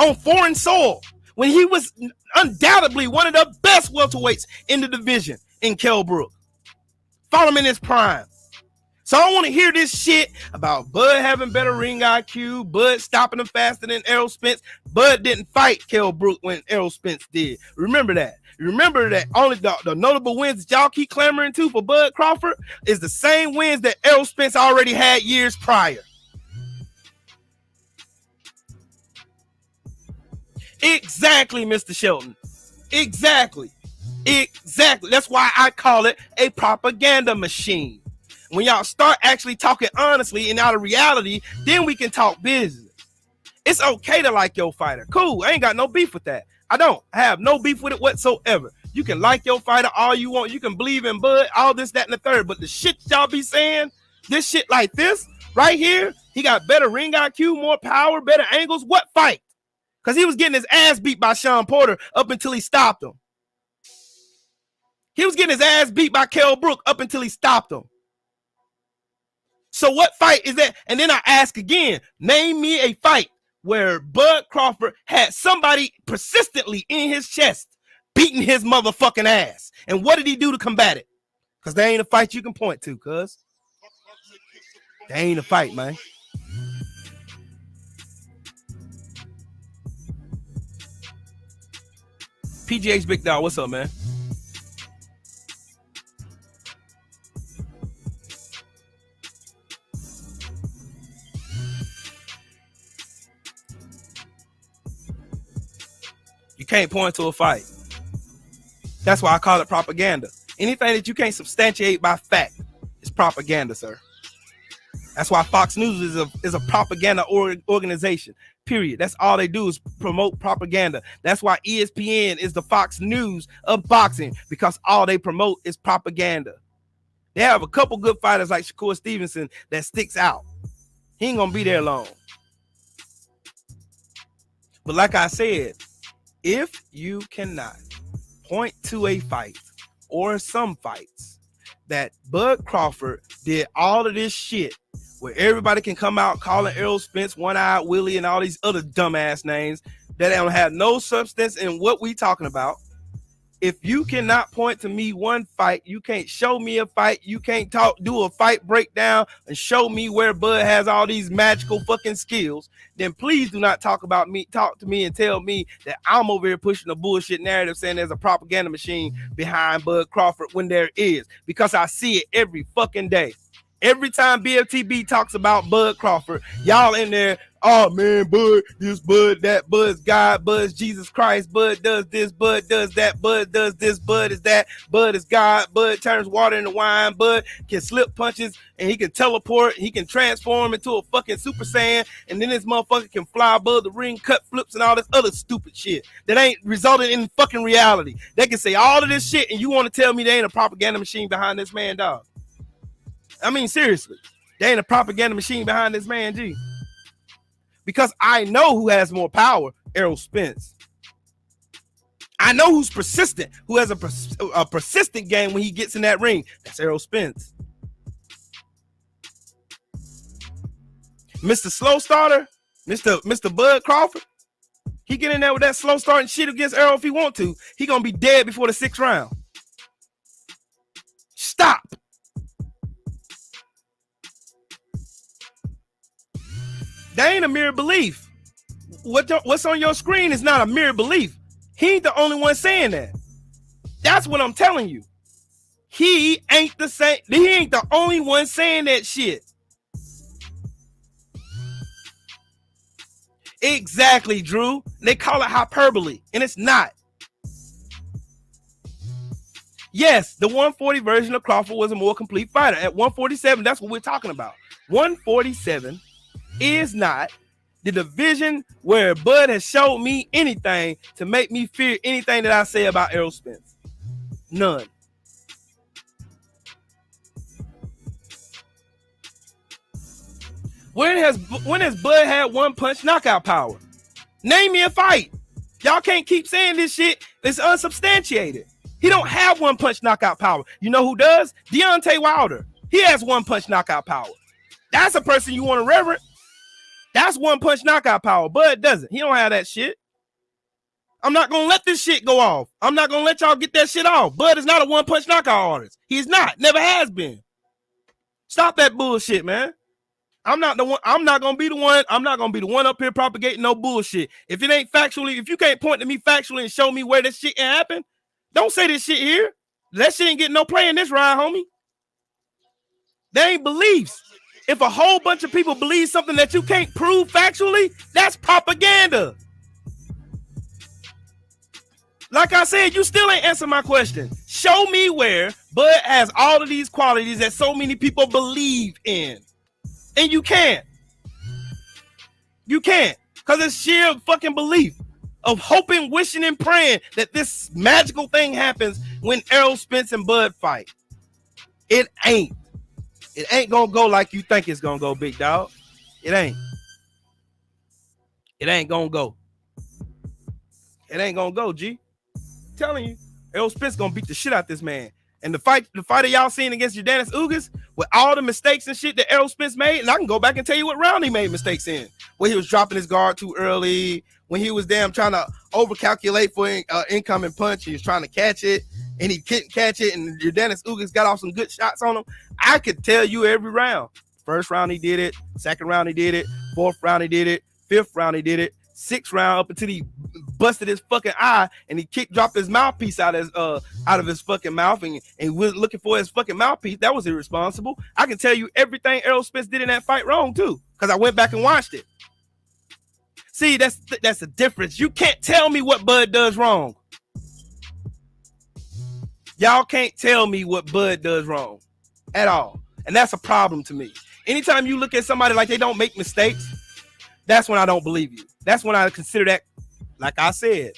on foreign soil when he was undoubtedly one of the best welterweights in the division in Kell Brook. Fought him in his prime. So I don't want to hear this shit about Bud having better ring IQ, Bud stopping him faster than Errol Spence. Bud didn't fight Kell Brook when Errol Spence did. Remember that. Remember that only the notable wins that y'all keep clamoring to for Bud Crawford is the same wins that Errol Spence already had years prior. Exactly, Mr. Shelton. Exactly. That's why I call it a propaganda machine. When y'all start actually talking honestly and out of reality, then we can talk business. It's okay to like your fighter. Cool. I ain't got no beef with that. I don't have no beef with it whatsoever. You can like your fighter all you want. You can believe in Bud, all this, that, and the third. But the shit y'all be saying, this shit like this right here, he got better ring IQ, more power, better angles. What fight? Because he was getting his ass beat by Sean Porter up until he stopped him. He was getting his ass beat by Kell Brook up until he stopped him. So what fight is that? And then I ask again, name me a fight where Bud Crawford had somebody persistently in his chest beating his motherfucking ass. And what did he do to combat it? Because there ain't a fight you can point to, cuz. There ain't a fight, man. PGH Big Dog, what's up, man? You can't point to a fight. That's why I call it propaganda. Anything that you can't substantiate by fact is propaganda, sir. That's why Fox News is a propaganda organization. Period. That's all they do is promote propaganda. That's why ESPN is the Fox News of boxing, because all they promote is propaganda. They have a couple good fighters like Shakur Stevenson that sticks out. He ain't gonna be there long. But like I said, if you cannot point to a fight or some fights that Bud Crawford did all of this shit where everybody can come out calling Errol Spence One-Eyed Willie and all these other dumbass names that don't have no substance in what we talking about. If you cannot point to me one fight, you can't show me a fight, you can't do a fight breakdown and show me where Bud has all these magical fucking skills, then please do not talk to me and tell me that I'm over here pushing a bullshit narrative saying there's a propaganda machine behind Bud Crawford when there is, because I see it every fucking day. Every time BFTB talks about Bud Crawford, y'all in there, oh man, Bud, this Bud, that Bud's God, Bud's Jesus Christ, Bud does this, Bud does that, Bud does this, Bud is that, Bud is God, Bud turns water into wine, Bud can slip punches and he can teleport, he can transform into a fucking Super Saiyan, and then this motherfucker can fly above the ring, cut flips and all this other stupid shit that ain't resulting in fucking reality. They can say all of this shit and you want to tell me there ain't a propaganda machine behind this man, dog? I mean, seriously, there ain't a propaganda machine behind this man, G. because I know who has more power, Errol Spence. I know who's persistent, who has a persistent game when he gets in that ring. That's Errol Spence. Mr. Slow Starter, Mr. Bud Crawford, he get in there with that slow starting shit against Errol if he want to. He gonna be dead before the 6th round. Stop. That ain't a mere belief. What's on your screen is not a mere belief. He ain't the only one saying that. That's what I'm telling you. He ain't the only one saying that shit. Exactly, Drew. They call it hyperbole, and it's not. Yes, the 140 version of Crawford was a more complete fighter. At 147, that's what we're talking about. 147 is not the division where Bud has showed me anything to make me fear anything that I say about Errol Spence. None. When has Bud had one punch knockout power? Name me a fight. Y'all can't keep saying this shit. It's unsubstantiated. He don't have one punch knockout power. You know who does? Deontay Wilder. He has one punch knockout power. That's a person you want to reverence. That's one punch knockout power. Bud doesn't. He don't have that shit. I'm not going to let this shit go off. I'm not going to let y'all get that shit off. Bud is not a one punch knockout artist. He's not. Never has been. Stop that bullshit, man. I'm not going to be the one. I'm not going to be the one up here propagating no bullshit. If it ain't factually, if you can't point to me factually and show me where this shit happened, don't say this shit here. That shit ain't getting no play in this ride, homie. They ain't beliefs. If a whole bunch of people believe something that you can't prove factually, that's propaganda. Like I said, you still ain't answered my question. Show me where Bud has all of these qualities that so many people believe in. And you can't. You can't. Because it's sheer fucking belief of hoping, wishing, and praying that this magical thing happens when Errol Spence and Bud fight. It ain't. It ain't gonna go like you think it's gonna go, big dog. It ain't. It ain't gonna go. It ain't gonna go, G. I'm telling you, Errol Spence gonna beat the shit out this man. And the fighter y'all seen against Daniel Ugas, with all the mistakes and shit that Errol Spence made, and I can go back and tell you what round he made mistakes in. Where he was dropping his guard too early, when he was trying to overcalculate for incoming punch, he was trying to catch it, and he couldn't catch it, and Daniel Ugas got off some good shots on him. I could tell you every round. First round he did it, second round he did it, fourth round he did it, fifth round he did it, sixth round up until he busted his fucking eye and he dropped his mouthpiece out of his fucking mouth and was looking for his fucking mouthpiece. That was irresponsible. I can tell you everything Errol Spence did in that fight wrong too, because I went back and watched it. See, that's the difference. You can't tell me what Bud does wrong. Y'all can't tell me what Bud does wrong at all. And that's a problem to me. Anytime you look at somebody like they don't make mistakes, that's when I don't believe you. That's when I consider that, like I said.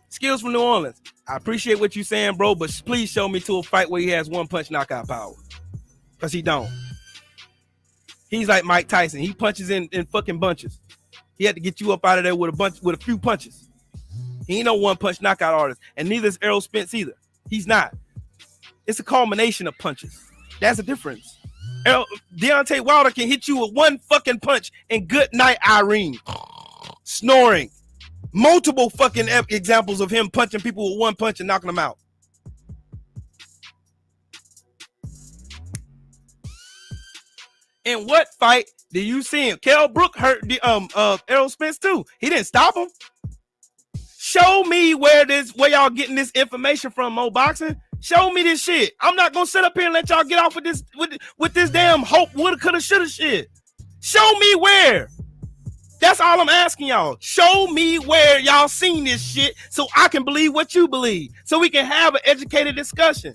Skills from New Orleans. I appreciate what you're saying, bro, but please show me to a fight where he has one punch knockout power. Because he don't. He's like Mike Tyson. He punches in fucking bunches. He had to get you up out of there with a few punches. He ain't no one punch knockout artist. And neither is Errol Spence either. He's not. It's a culmination of punches. That's the difference. Deontay Wilder can hit you with one fucking punch and good night, Irene. Snoring. Multiple fucking examples of him punching people with one punch and knocking them out. In what fight do you see him? Kell Brook hurt Errol Spence too. He didn't stop him. Show me where y'all getting this information from, Mo Boxing. Show me this shit. I'm not gonna sit up here and let y'all get off with this damn hope, woulda, coulda, shoulda shit. Show me where. That's all I'm asking y'all. Show me where y'all seen this shit so I can believe what you believe. So we can have an educated discussion.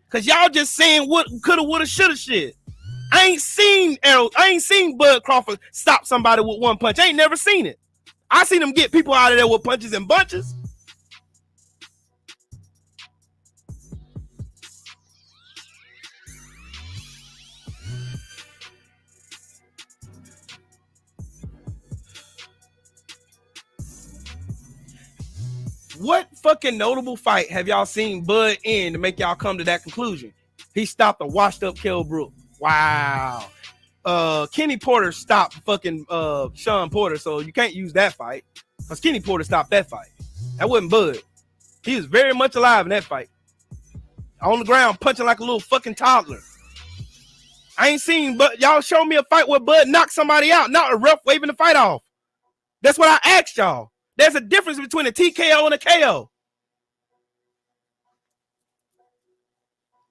Cause y'all just saying what coulda, woulda, shoulda shit. I ain't seen Bud Crawford stop somebody with one punch. I ain't never seen it. I seen him get people out of there with punches and bunches. What fucking notable fight have y'all seen Bud in to make y'all come to that conclusion? He stopped a washed up Kell Brook. Wow. Kenny Porter stopped fucking Sean Porter, so you can't use that fight. Because Kenny Porter stopped that fight. That wasn't Bud. He was very much alive in that fight. On the ground, punching like a little fucking toddler. I ain't seen, but y'all show me a fight where Bud knocked somebody out, not a ref waving the fight off. That's what I asked y'all. There's a difference between a TKO and a KO.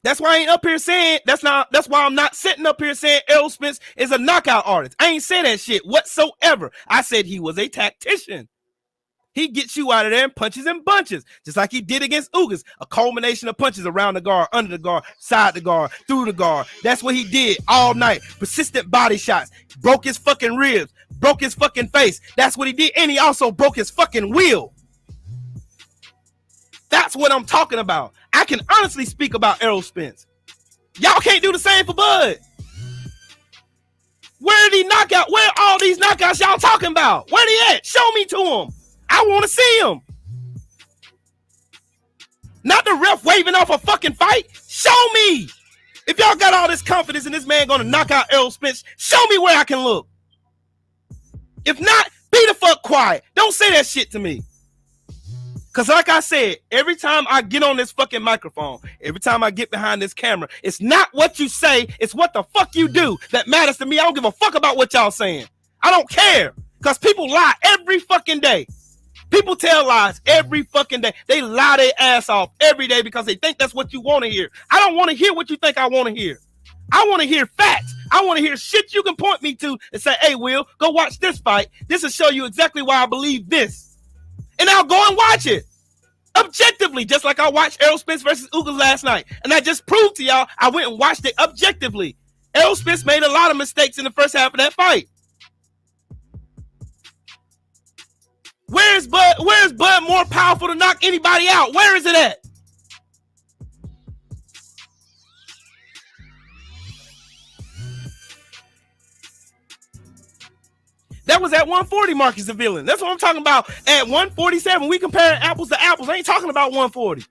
That's why I ain't up here saying, that's why I'm not sitting up here saying Errol Spence is a knockout artist. I ain't say that shit whatsoever. I said he was a tactician. He gets you out of there and punches and bunches, just like he did against Ugas. A culmination of punches around the guard, under the guard, side the guard, through the guard. That's what he did all night. Persistent body shots. Broke his fucking ribs. Broke his fucking face. That's what he did. And he also broke his fucking wheel. That's what I'm talking about. I can honestly speak about Errol Spence. Y'all can't do the same for Bud. Where are these knockouts? Where are all these knockouts y'all talking about? Where they at? Show me to them. I want to see him. Not the ref waving off a fucking fight. Show me. If y'all got all this confidence in this man going to knock out Errol Spence, show me where I can look. If not, be the fuck quiet. Don't say that shit to me. Because like I said, every time I get on this fucking microphone, every time I get behind this camera, it's not what you say, it's what the fuck you do that matters to me. I don't give a fuck about what y'all saying. I don't care. Because people lie every fucking day. People tell lies every fucking day. They lie their ass off every day because they think that's what you want to hear. I don't want to hear what you think I want to hear. I want to hear facts. I want to hear shit you can point me to and say, hey, Will, go watch this fight. This will show you exactly why I believe this. And I'll go and watch it. Objectively, just like I watched Errol Spence versus Ugas last night. And I just proved to y'all I went and watched it objectively. Errol Spence made a lot of mistakes in the first half of that fight. Where's Bud more powerful to knock anybody out? Where is it at? That was at 140, Marcus the Villain. That's what I'm talking about. At 147, we comparing apples to apples. I ain't talking about 140.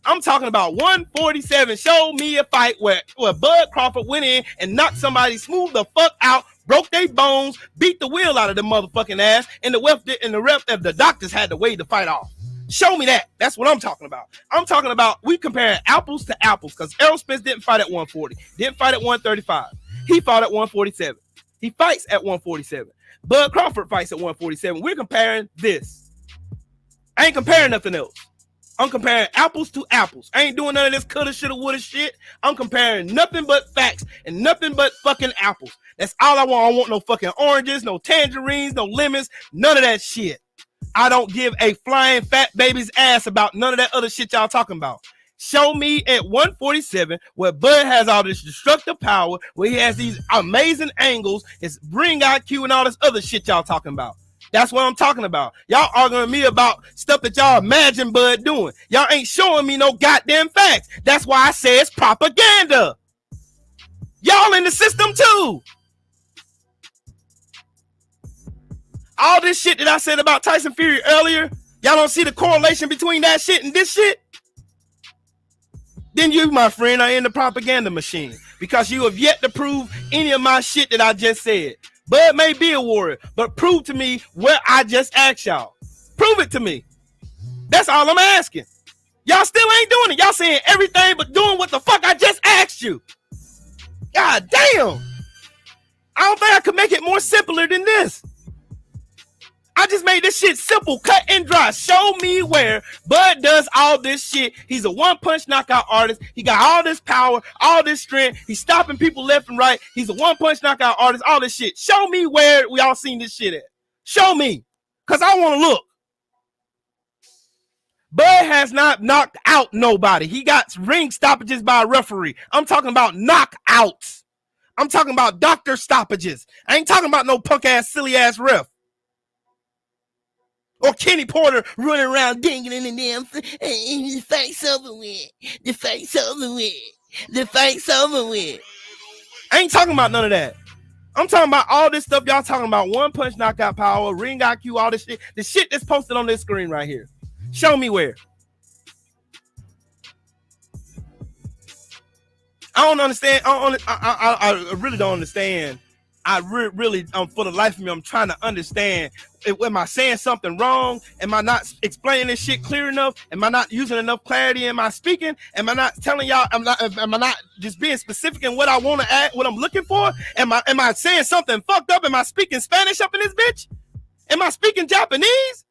I'm talking about 147. Show me a fight where Bud Crawford went in and knocked somebody smooth the fuck out, broke their bones, beat the wheel out of the motherfucking ass, and the doctors had to wave the fight off. Show me that. That's what I'm talking about. I'm talking about we comparing apples to apples because Errol Spence didn't fight at 140, didn't fight at 135. He fought at 147. He fights at 147. Bud Crawford fights at 147. We're comparing this. I ain't comparing nothing else. I'm comparing apples to apples. I ain't doing none of this coulda, shoulda, woulda shit. I'm comparing nothing but facts and nothing but fucking apples. That's all I want. I don't want no fucking oranges, no tangerines, no lemons, none of that shit. I don't give a flying fat baby's ass about none of that other shit y'all talking about. Show me at 147 where Bud has all this destructive power, where he has these amazing angles, his ring IQ and all this other shit y'all talking about. That's what I'm talking about. Y'all arguing with me about stuff that y'all imagine Bud doing. Y'all ain't showing me no goddamn facts. That's why I say it's propaganda. Y'all in the system too. All this shit that I said about Tyson Fury earlier, y'all don't see the correlation between that shit and this shit? Then you, my friend, are in the propaganda machine because you have yet to prove any of my shit that I just said. Bud may be a warrior, but prove to me where I just asked y'all. Prove it to me. That's all I'm asking. Y'all still ain't doing it. Y'all saying everything but doing what the fuck I just asked you. God damn. I don't think I could make it more simpler than this. I just made this shit simple, cut and dry. Show me where Bud does all this shit. He's a one-punch knockout artist. He got all this power, all this strength. He's stopping people left and right. He's a one-punch knockout artist, all this shit. Show me where we all seen this shit at. Show me, because I want to look. Bud has not knocked out nobody. He got ring stoppages by a referee. I'm talking about knockouts. I'm talking about doctor stoppages. I ain't talking about no punk-ass, silly-ass ref. Or Kenny Porter running around dinging in the damn the fight's over with. The fight's over with. The fight's over with. I ain't talking about none of that. I'm talking about all this stuff y'all talking about. One punch knockout power, ring IQ, all this shit. The shit that's posted on this screen right here. Show me where. I don't understand. I really don't understand. Really, for the life of me, I'm trying to understand. Am I saying something wrong? Am I not explaining this shit clear enough? Am I not using enough clarity in my speaking? Am I not telling y'all? Am I not just being specific in what I want to add, what I'm looking for? Am I saying something fucked up? Am I speaking Spanish up in this bitch? Am I speaking Japanese?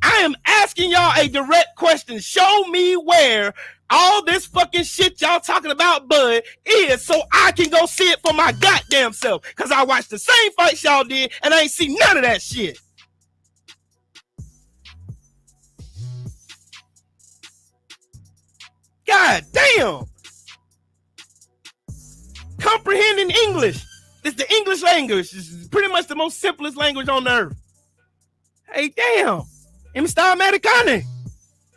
I am asking y'all a direct question. Show me where all this fucking shit y'all talking about, Bud, is so I can go see it for my goddamn self. Because I watched the same fights y'all did and I ain't seen none of that shit. God damn. Comprehending English. It's the English language. It's pretty much the most simplest language on earth. Hey, damn. Está Americano.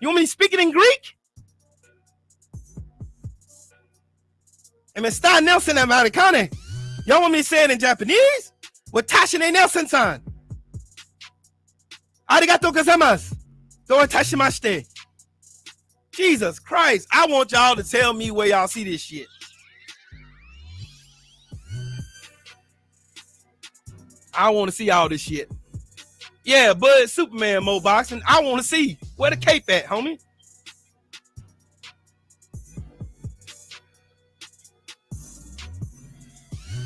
You want me to speak it in Greek? Está Nelson Americano. Y'all want me to say it in Japanese? Watashi ne Nelson-san. Arigatou gozaimasu. Do itashimashite. Jesus Christ. I want y'all to tell me where y'all see this shit. I want to see all this shit. Yeah, Bud, Superman Mo Boxing. I want to see where the cape at, homie.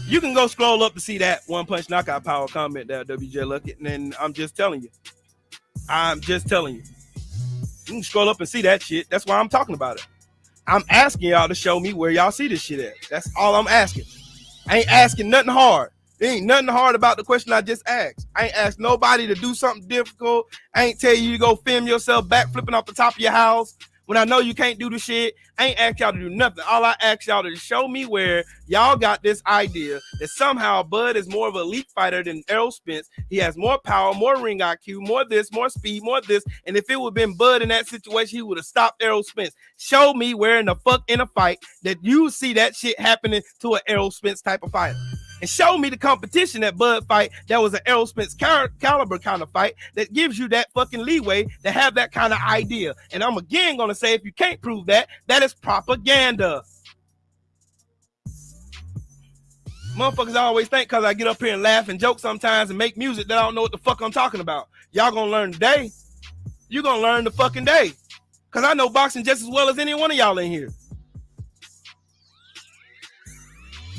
You can go scroll up to see that one punch knockout power comment there, WJ Luckett, and then I'm just telling you. You can scroll up and see that shit. That's why I'm talking about it. I'm asking y'all to show me where y'all see this shit at. That's all I'm asking. I ain't asking nothing hard. There ain't nothing hard about the question I just asked. I ain't asked nobody to do something difficult. I ain't tell you to go film yourself back flipping off the top of your house when I know you can't do the shit. I ain't asked y'all to do nothing. All I asked y'all to show me where y'all got this idea that somehow Bud is more of an elite fighter than Errol Spence. He has more power, more ring IQ, more this, more speed, more this. And if it would have been Bud in that situation, he would have stopped Errol Spence. Show me where in the fuck in a fight that you see that shit happening to an Errol Spence type of fighter. And show me the competition that Bud fight that was an Errol Spence caliber kind of fight that gives you that fucking leeway to have that kind of idea. And I'm again going to say, if you can't prove that, that is propaganda. Motherfuckers always think because I get up here and laugh and joke sometimes and make music that I don't know what the fuck I'm talking about. Y'all going to learn today. You're going to learn the fucking day. Because I know boxing just as well as any one of y'all in here.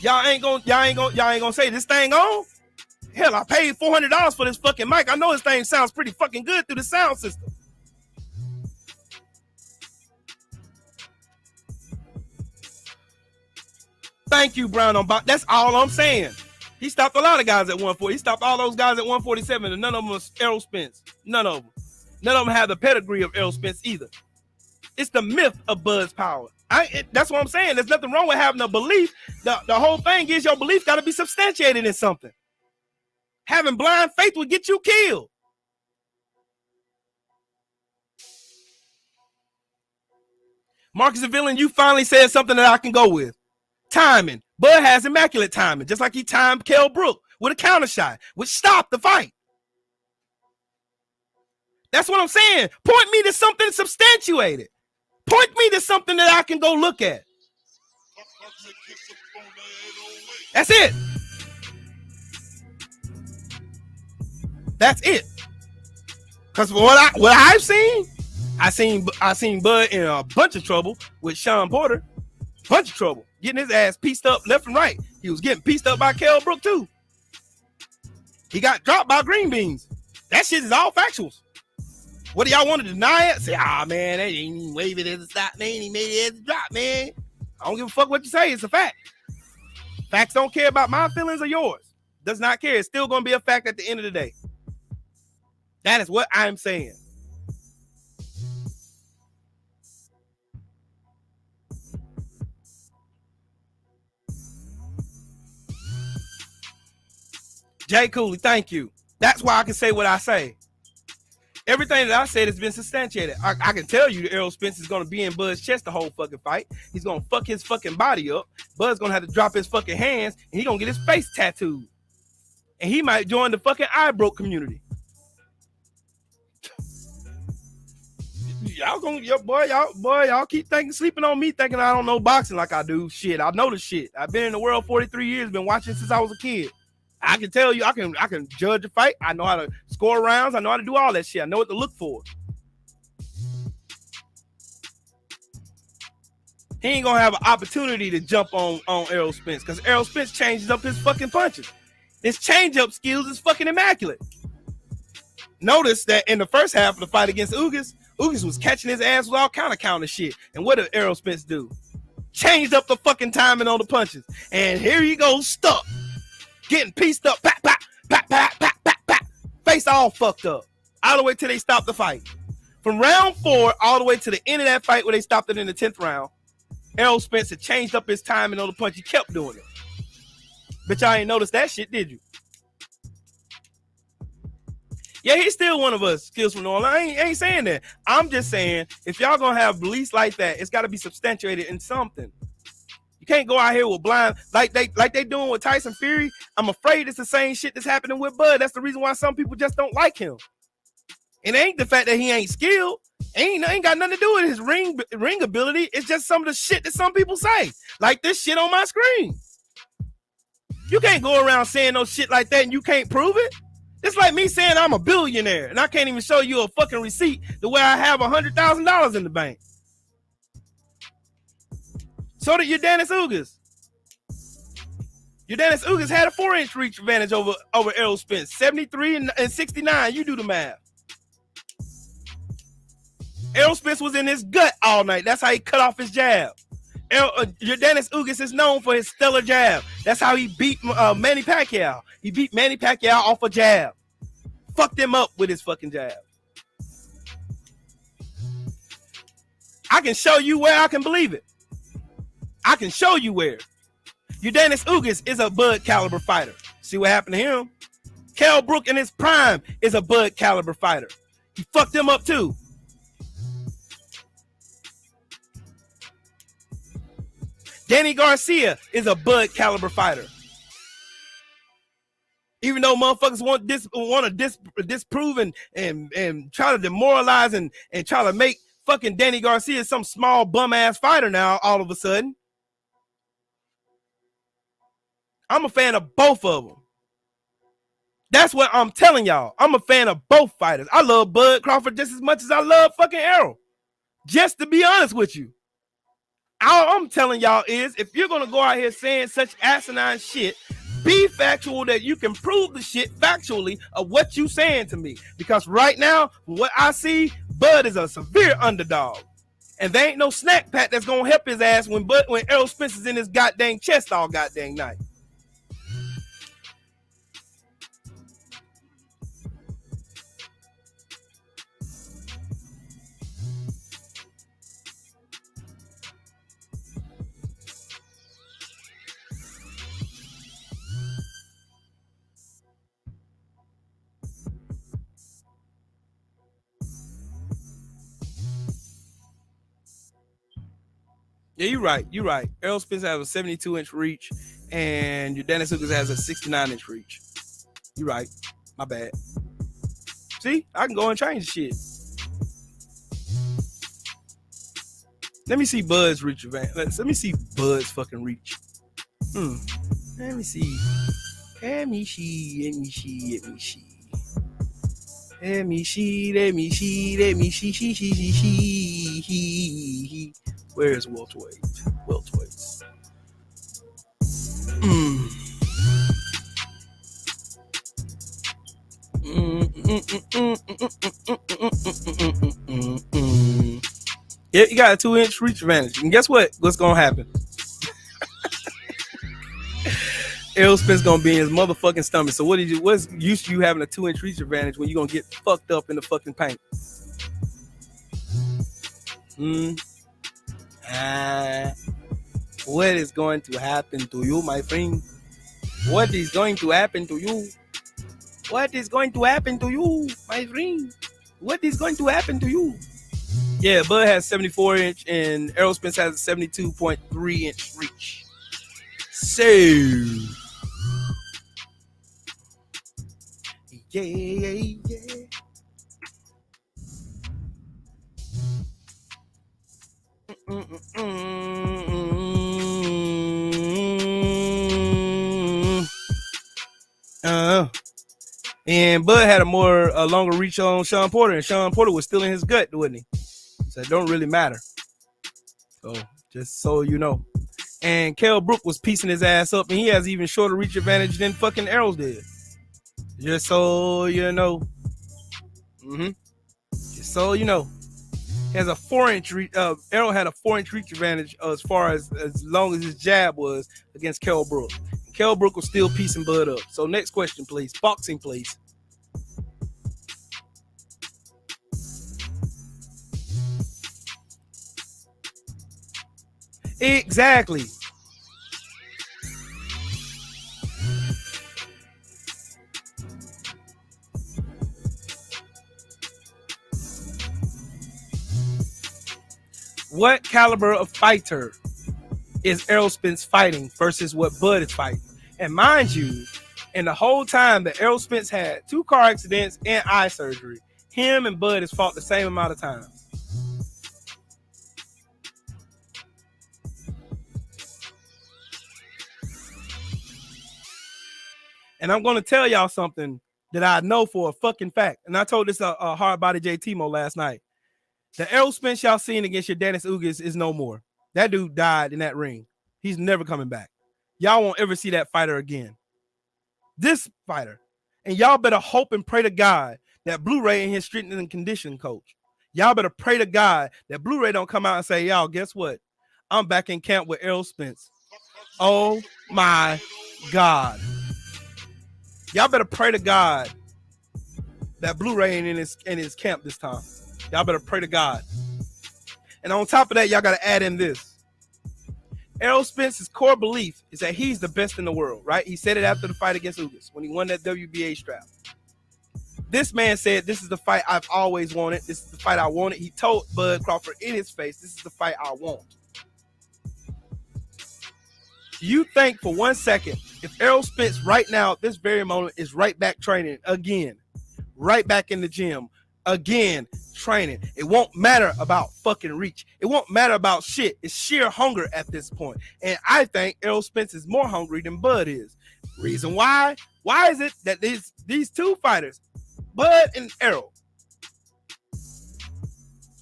Y'all ain't gonna say this thing on? Hell, I paid $400 for this fucking mic. I know this thing sounds pretty fucking good through the sound system. Thank you, Brown on box. That's all I'm saying. He stopped a lot of guys at 140. He stopped all those guys at 147, and none of them was Errol Spence. None of them. None of them have the pedigree of Errol Spence either. It's the myth of Bud's power. That's what I'm saying. There's nothing wrong with having a belief. The whole thing is your belief got to be substantiated in something. Having blind faith would get you killed. Marcus and Villain, you finally said something that I can go with. Timing. Bud has immaculate timing, just like he timed Kell Brook with a counter shot, which stopped the fight. That's what I'm saying. Point me to something substantiated. Point me to something that I can go look at. That's it. That's it. Because what I've seen, I seen Bud in a bunch of trouble with Sean Porter. Bunch of trouble. Getting his ass pieced up left and right. He was getting pieced up by Kell Brook too. He got dropped by Green Beans. That shit is all factuals. What do y'all want to deny it? Say, man, they ain't even wave it as a stop, man. He made it as a drop, man. I don't give a fuck what you say. It's a fact. Facts don't care about my feelings or yours. Does not care. It's still going to be a fact at the end of the day. That is what I'm saying. Jay Cooley, thank you. That's why I can say what I say. Everything that I said has been substantiated. I can tell you that Errol Spence is going to be in Bud's chest the whole fucking fight. He's going to fuck his fucking body up. Bud's going to have to drop his fucking hands, and he's going to get his face tattooed. And he might join the fucking eye broke community. y'all keep sleeping on me, thinking I don't know boxing like I do. Shit, I know the shit. I've been in the world 43 years, been watching since I was a kid. I can tell you, I can judge a fight. I know how to score rounds. I know how to do all that shit. I know what to look for. He ain't gonna have an opportunity to jump on Errol Spence because Errol Spence changes up his fucking punches. His change-up skills is fucking immaculate. Notice that in the first half of the fight against Ugas was catching his ass with all kind of counter shit. And what did Errol Spence do? Changed up the fucking timing on the punches. And here he goes, stuck. Getting pieced up. Pat, pat, pat, pat, pat, pat, pat. Face all fucked up. All the way till they stopped the fight. From round 4 all the way to the end of that fight where they stopped it in the 10th round, Errol Spence had changed up his timing on the punch. He kept doing it. But y'all ain't noticed that shit, did you? Yeah, he's still one of us, skills from New Orleans. I ain't saying that. I'm just saying, if y'all gonna have beliefs like that, it's got to be substantiated in something. You can't go out here with blind, like they doing with Tyson Fury. I'm afraid it's the same shit that's happening with Bud. That's the reason why some people just don't like him. It ain't the fact that he ain't skilled. Ain't got nothing to do with his ring ability. It's just some of the shit that some people say. Like this shit on my screen. You can't go around saying no shit like that and you can't prove it. It's like me saying I'm a billionaire and I can't even show you a fucking receipt the way I have $100,000 in the bank. So did Yordenis Ugas. Yordenis Ugas had a 4-inch reach advantage over Errol Spence. 73 and 69. You do the math. Errol Spence was in his gut all night. That's how he cut off his jab. Yordenis Ugas is known for his stellar jab. That's how he beat Manny Pacquiao. He beat Manny Pacquiao off a jab. Fucked him up with his fucking jab. I can show you where I can believe it. I can show you where. Yordenis Ugas is a Bud caliber fighter. See what happened to him? Kell Brook in his prime is a Bud caliber fighter. He fucked him up too. Danny Garcia is a Bud caliber fighter. Even though motherfuckers want to disprove and try to demoralize and try to make fucking Danny Garcia some small bum ass fighter now all of a sudden. I'm a fan of both of them. That's what I'm telling y'all. I'm a fan of both fighters. I love Bud Crawford just as much as I love fucking Errol. Just to be honest with you. All I'm telling y'all is if you're going to go out here saying such asinine shit, be factual that you can prove the shit factually of what you saying to me. Because right now, what I see, Bud is a severe underdog. And there ain't no snack pack that's going to help his ass when Errol Spence is in his goddamn chest all goddamn night. Yeah, you're right. You're right. Errol Spence has a 72-inch reach, and Yordenis Ugas has a 69-inch reach. You're right. My bad. See, I can go and change the shit. Let me see Bud's reach advantage. Let me see Bud's fucking reach. Let me see. Let me see. Where's welterweight? Welterweights. Yeah, you got a 2-inch reach advantage. And guess what? What's gonna happen? Errol Spence gonna be in his motherfucking stomach. So what's used to you having a 2-inch reach advantage when you're gonna get fucked up in the fucking paint? What is going to happen to you, my friend? What is going to happen to you? What is going to happen to you, my friend? What is going to happen to you? Yeah, Bud has 74-inch and Errol Spence has a 72.3-inch reach. So, yeah. And Bud had a longer reach on Sean Porter, and Sean Porter was still in his gut, wasn't he? So it don't really matter. So just so you know. And Kell Brook was piecing his ass up, and he has even shorter reach advantage than fucking Errol did. Just so you know. Just so you know. He has a 4-inch reach. Errol had a 4-inch reach advantage as far as long as his jab was against Kell Brook. Kell Brook was still piecing Bud up. So next question, please. Boxing, please. Exactly. What caliber of fighter is Errol Spence fighting versus what Bud is fighting? And mind you, in the whole time that Errol Spence had 2 car accidents and eye surgery, him and Bud has fought the same amount of times. And I'm going to tell y'all something that I know for a fucking fact. And I told this hard body JT-Mo last night. The Errol Spence y'all seen against your Dennis Ugas is no more. That dude died in that ring. He's never coming back. Y'all won't ever see that fighter again. This fighter. And y'all better hope and pray to God that Blu-ray ain't his strength and conditioning coach. Y'all better pray to God that Blu-ray don't come out and say, y'all, guess what? I'm back in camp with Errol Spence. Oh my God. Y'all better pray to God that Blu-ray ain't in his camp this time. Y'all better pray to God. And on top of that, y'all got to add in this. Errol Spence's core belief is that he's the best in the world, right? He said it after the fight against Ugas when he won that WBA strap. This man said, this is the fight I've always wanted. This is the fight I wanted. He told Bud Crawford in his face, this is the fight I want. You think for 1 second, if Errol Spence right now at this very moment is right back training again, right back in the gym, again, training. It won't matter about fucking reach. It won't matter about shit. It's sheer hunger at this point. And I think Errol Spence is more hungry than Bud is. Reason why? Why is it that these 2 fighters, Bud and Errol,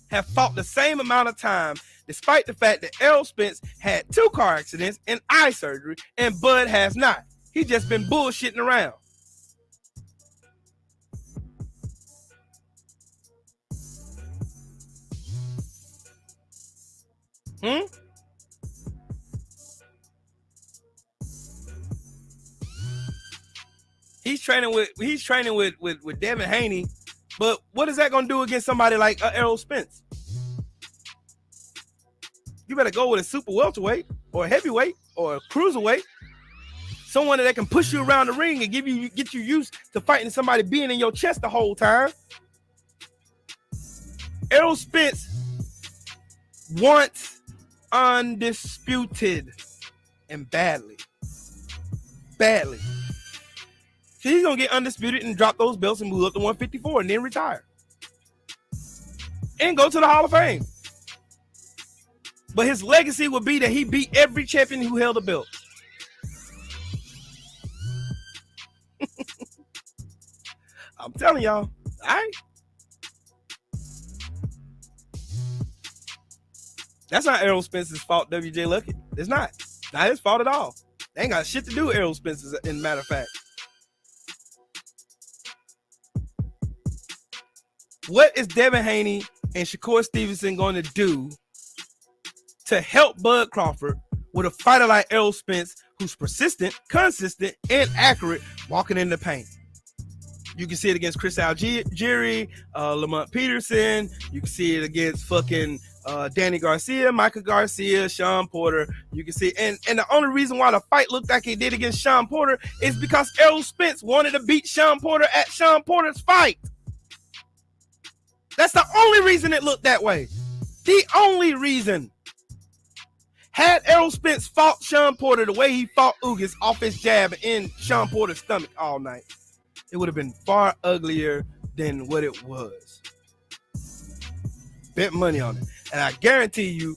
have fought the same amount of time, despite the fact that Errol Spence had 2 car accidents and eye surgery, and Bud has not? He just been bullshitting around. He's training with Devin Haney, but what is that gonna do against somebody like Errol Spence? You better go with a super welterweight or a heavyweight or a cruiserweight, someone that can push you around the ring and get you used to fighting somebody being in your chest the whole time. Errol Spence wants undisputed and badly. So he's gonna get undisputed and drop those belts and move up to 154 and then retire and go to the Hall of Fame. But his legacy would be that he beat every champion who held a belt. I'm telling y'all, all right. That's not Errol Spence's fault, WJ Luckett. It's not his fault at all. They ain't got shit to do with Errol Spence's, in matter of fact. What is Devin Haney and Shakur Stevenson going to do to help Bud Crawford with a fighter like Errol Spence, who's persistent, consistent, and accurate walking in the paint? You can see it against Chris Algieri, Lamont Peterson. You can see it against fucking Danny Garcia, Michael Garcia, Sean Porter. You can see, and the only reason why the fight looked like it did against Sean Porter is because Errol Spence wanted to beat Sean Porter at Sean Porter's fight. That's the only reason it looked that way. The only reason. Had Errol Spence fought Sean Porter the way he fought Ugas off his jab in Sean Porter's stomach all night, it would have been far uglier than what it was. Bet money on it. And I guarantee you,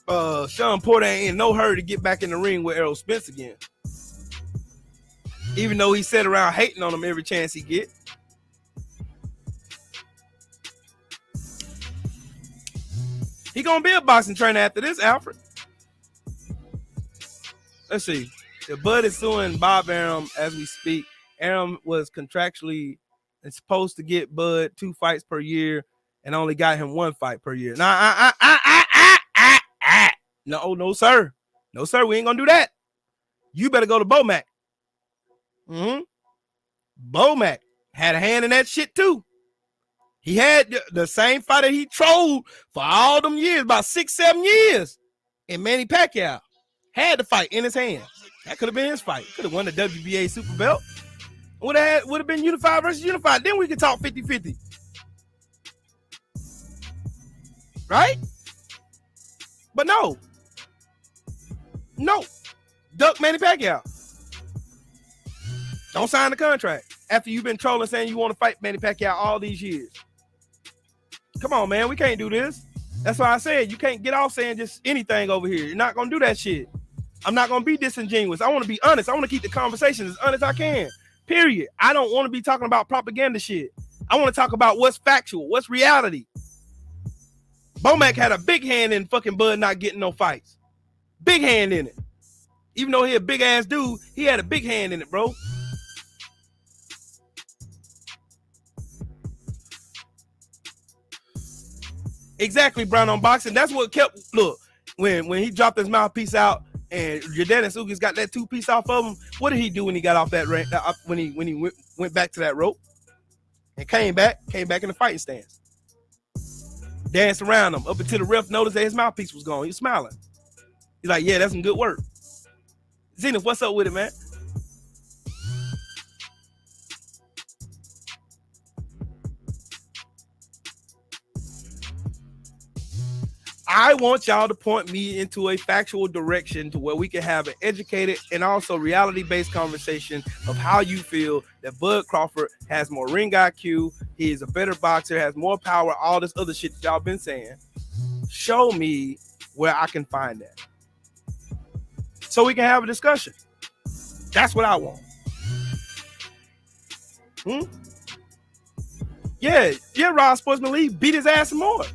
Sean Porter ain't in no hurry to get back in the ring with Errol Spence again. Even though he sat around hating on him every chance he get. He gonna be a boxing trainer after this, Alfred. Let's see. The Bud is suing Bob Arum as we speak. Arum was contractually supposed to get Bud 2 fights per year and only got him 1 fight per year. No, sir. No, sir. We ain't gonna do that. You better go to Bomac. Bomac had a hand in that shit too. He had the same fighter he trolled for all them years, about 6-7 years. And Manny Pacquiao had the fight in his hand. That could have been his fight. Could have won the WBA super belt. Would have been unified versus unified. Then we could talk 50-50. Right? But no. Duck Manny Pacquiao. Don't sign the contract after you've been trolling saying you want to fight Manny Pacquiao all these years. Come on, man. We can't do this. That's why I said you can't get off saying just anything over here. You're not going to do that shit. I'm not going to be disingenuous. I want to be honest. I want to keep the conversation as honest as I can. Period. I don't want to be talking about propaganda shit. I want to talk about what's factual, what's reality. Bomac had a big hand in fucking Bud not getting no fights. Big hand in it. Even though he a big ass dude, he had a big hand in it, bro. Exactly, Brown on Boxing. That's what kept, look, when he dropped his mouthpiece out and Jordan Ugas got that 2-piece off of him, what did he do when he got off that rank, when he went back to that rope and came back in the fighting stance? Danced around him up until the ref noticed that his mouthpiece was gone. He was smiling. He's like, yeah, that's some good work. Zenith, what's up with it, man? I want y'all to point me into a factual direction to where we can have an educated and also reality-based conversation of how you feel that Bud Crawford has more ring IQ, he is a better boxer, has more power, all this other shit that y'all been saying. Show me where I can find that, so we can have a discussion. That's what I want. Yeah, Raw Sportsman League beat his ass some more.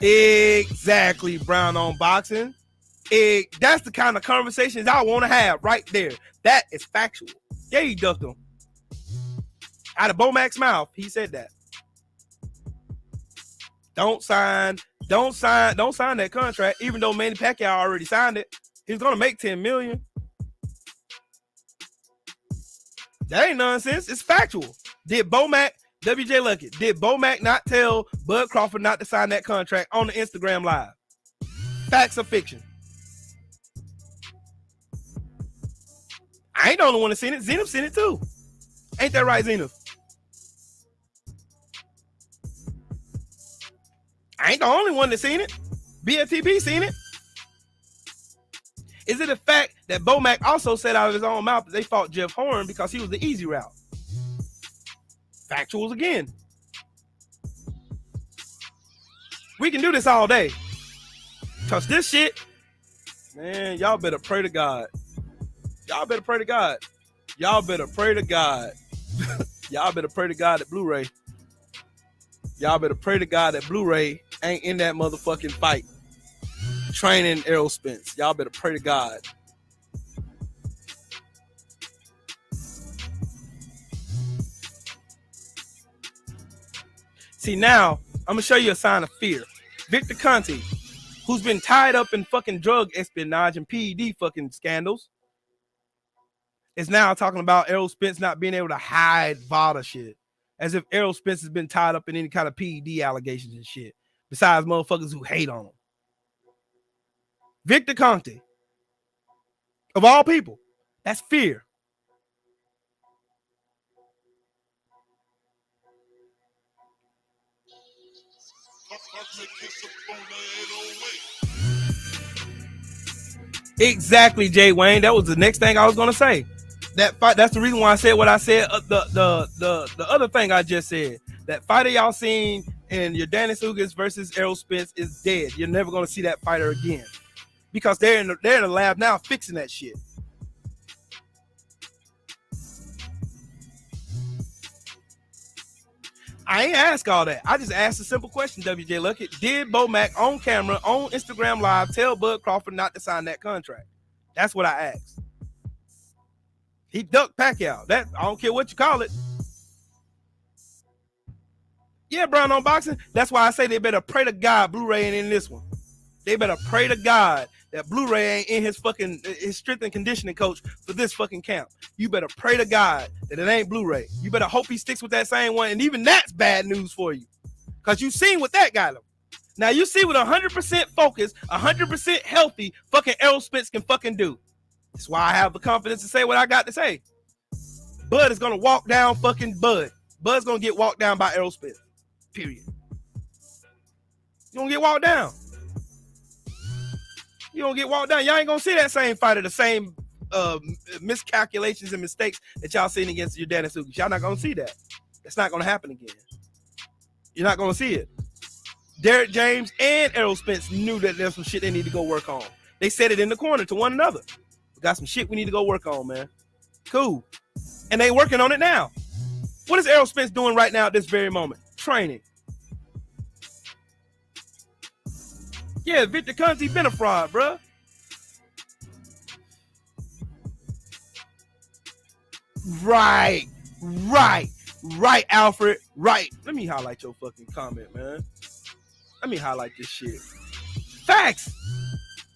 Exactly, Brown on Boxing. That's the kind of conversations I want to have right there. That is factual. Yeah, he ducked him. Out of Bomac's mouth, he said that. Don't sign that contract, even though Manny Pacquiao already signed it. He's gonna make $10 million. That ain't nonsense. It's factual. Did Bomac, WJ Luckett, did Bomac not tell Bud Crawford not to sign that contract on the Instagram Live? Facts or fiction? I ain't the only one that seen it. Zenith seen it too. Ain't that right, Zenith? I ain't the only one that seen it. BFTB seen it. Is it a fact that Bomac also said out of his own mouth that they fought Jeff Horn because he was the easy route? Factuals again. We can do this all day. Cause this shit, man, y'all better pray to God. Y'all better pray to God. Y'all better pray to God. Y'all better pray to God that Blu-ray. Y'all better pray to God that Blu-ray ain't in that motherfucking fight training Errol Spence. Y'all better pray to God. See, now I'm gonna show you a sign of fear. Victor Conte, who's been tied up in fucking drug espionage and PED fucking scandals, is now talking about Errol Spence not being able to hide VADA shit. As if Errol Spence has been tied up in any kind of PED allegations and shit. Besides motherfuckers who hate on him. Victor Conte, of all people, that's fear. Exactly, Jay Wayne. That was the next thing I was going to say. That fight. That's the reason why I said what I said. The other thing I just said. That fighter y'all seen in your Daniel Ugas versus Errol Spence is dead. You're never gonna see that fighter again because they're in the lab now fixing that shit. I ain't ask all that. I just asked a simple question, WJ Luckett. Did Bo Mack on camera, on Instagram Live, tell Bud Crawford not to sign that contract? That's what I asked. He ducked Pacquiao. That I don't care what you call it. Yeah, Brown on boxing. That's why I say they better pray to God Blu-ray ain't in this one. They better pray to God that Blu-ray ain't in his strength and conditioning coach for this fucking camp. You better pray to God that it ain't Blu-ray. You better hope he sticks with that same one. And even that's bad news for you. Because you seen what that got him. Now you see what 100% focus, 100% healthy fucking Errol Spence can fucking do. That's why I have the confidence to say what I got to say. Bud is going to walk down fucking Bud. Bud's going to get walked down by Errol Spence. Period. You don't get walked down. You don't get walked down. Y'all ain't gonna see that same fighter, the same miscalculations and mistakes that y'all seen against your Daniel Ugas. Y'all not gonna see that. That's not gonna happen again. You're not gonna see it. Derek James and Errol Spence knew that there's some shit they need to go work on. They said it in the corner to one another. We got some shit we need to go work on, man. Cool. And they working on it now. What is Errol Spence doing right now at this very moment? Training. Yeah, Victor Conti been a fraud, bro. Right, Alfred. Right. Let me highlight your fucking comment, man. Let me highlight this shit. Facts.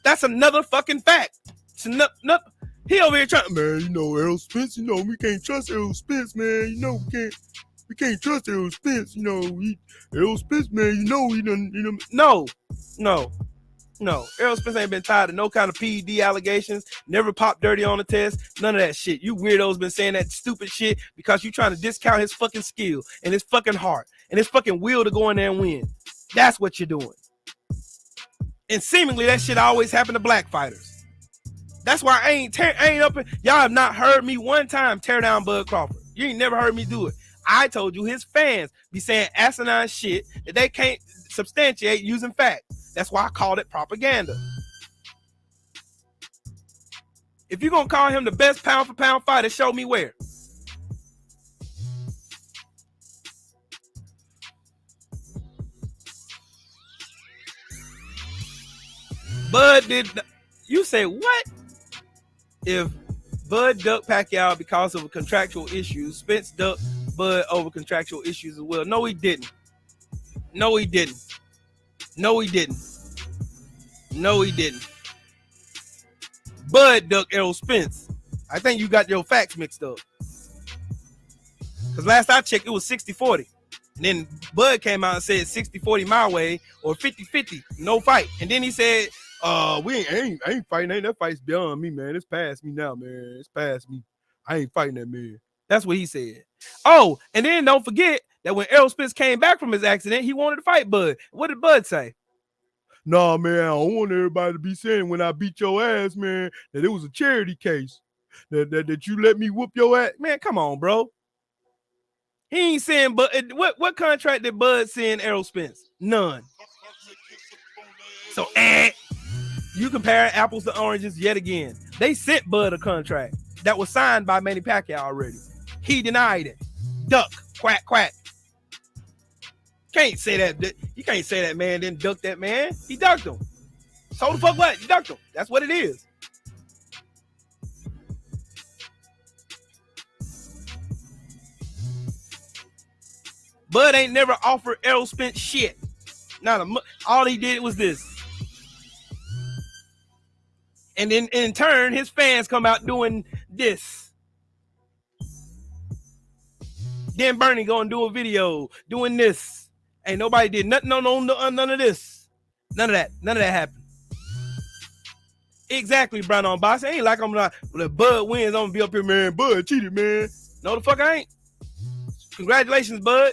That's another fucking fact. He over here trying, man, you know, Errol Spence, you know, we can't trust Errol Spence, man. You know, we can't trust Errol Spence, you know. Errol Spence, man, you know, he done, you know. No. Errol Spence ain't been tied to no kind of PED allegations, never popped dirty on the test, none of that shit. You weirdos been saying that stupid shit because you trying to discount his fucking skill and his fucking heart and his fucking will to go in there and win. That's what you're doing. And seemingly that shit always happen to black fighters. That's why I ain't up. Y'all have not heard me one time tear down Bud Crawford. You ain't never heard me do it. I told you his fans be saying asinine shit that they can't substantiate using facts. That's why I called it propaganda. If you're going to call him the best pound for pound fighter, show me where. Bud did. You say what? If Bud ducked Pacquiao because of a contractual issue, Spence ducked Bud over contractual issues as well. No, he didn't. No, he didn't. Bud ducked Errol Spence. I think you got your facts mixed up. Because last I checked, it was 60-40. And then Bud came out and said 60-40 my way or 50-50, no fight. And then he said, I ain't fighting. That fight's beyond me, man. It's past me now, man. It's past me. I ain't fighting that man. That's what he said. Oh, and then don't forget that when Errol Spence came back from his accident, he wanted to fight Bud. What did Bud say? Nah, man, I don't want everybody to be saying when I beat your ass, man, that it was a charity case. That you let me whoop your ass. Man, come on, bro. He ain't saying, but what contract did Bud send Errol Spence? None. So, you compare apples to oranges yet again. They sent Bud a contract that was signed by Manny Pacquiao already. He denied it. Duck, quack, quack. Can't say that. You can't say that man didn't duck that man. He ducked him. So the fuck what? He ducked him. That's what it is. Bud ain't never offered Errol Spence shit. All he did was this. And then in turn, his fans come out doing this. Then Bernie gonna do a video doing this. Ain't nobody did nothing none of this. None of that happened. Exactly, Brown on box. Ain't like I'm not. When Bud wins, I'm gonna be up here, man. Bud cheated, man. No, the fuck I ain't. Congratulations, Bud.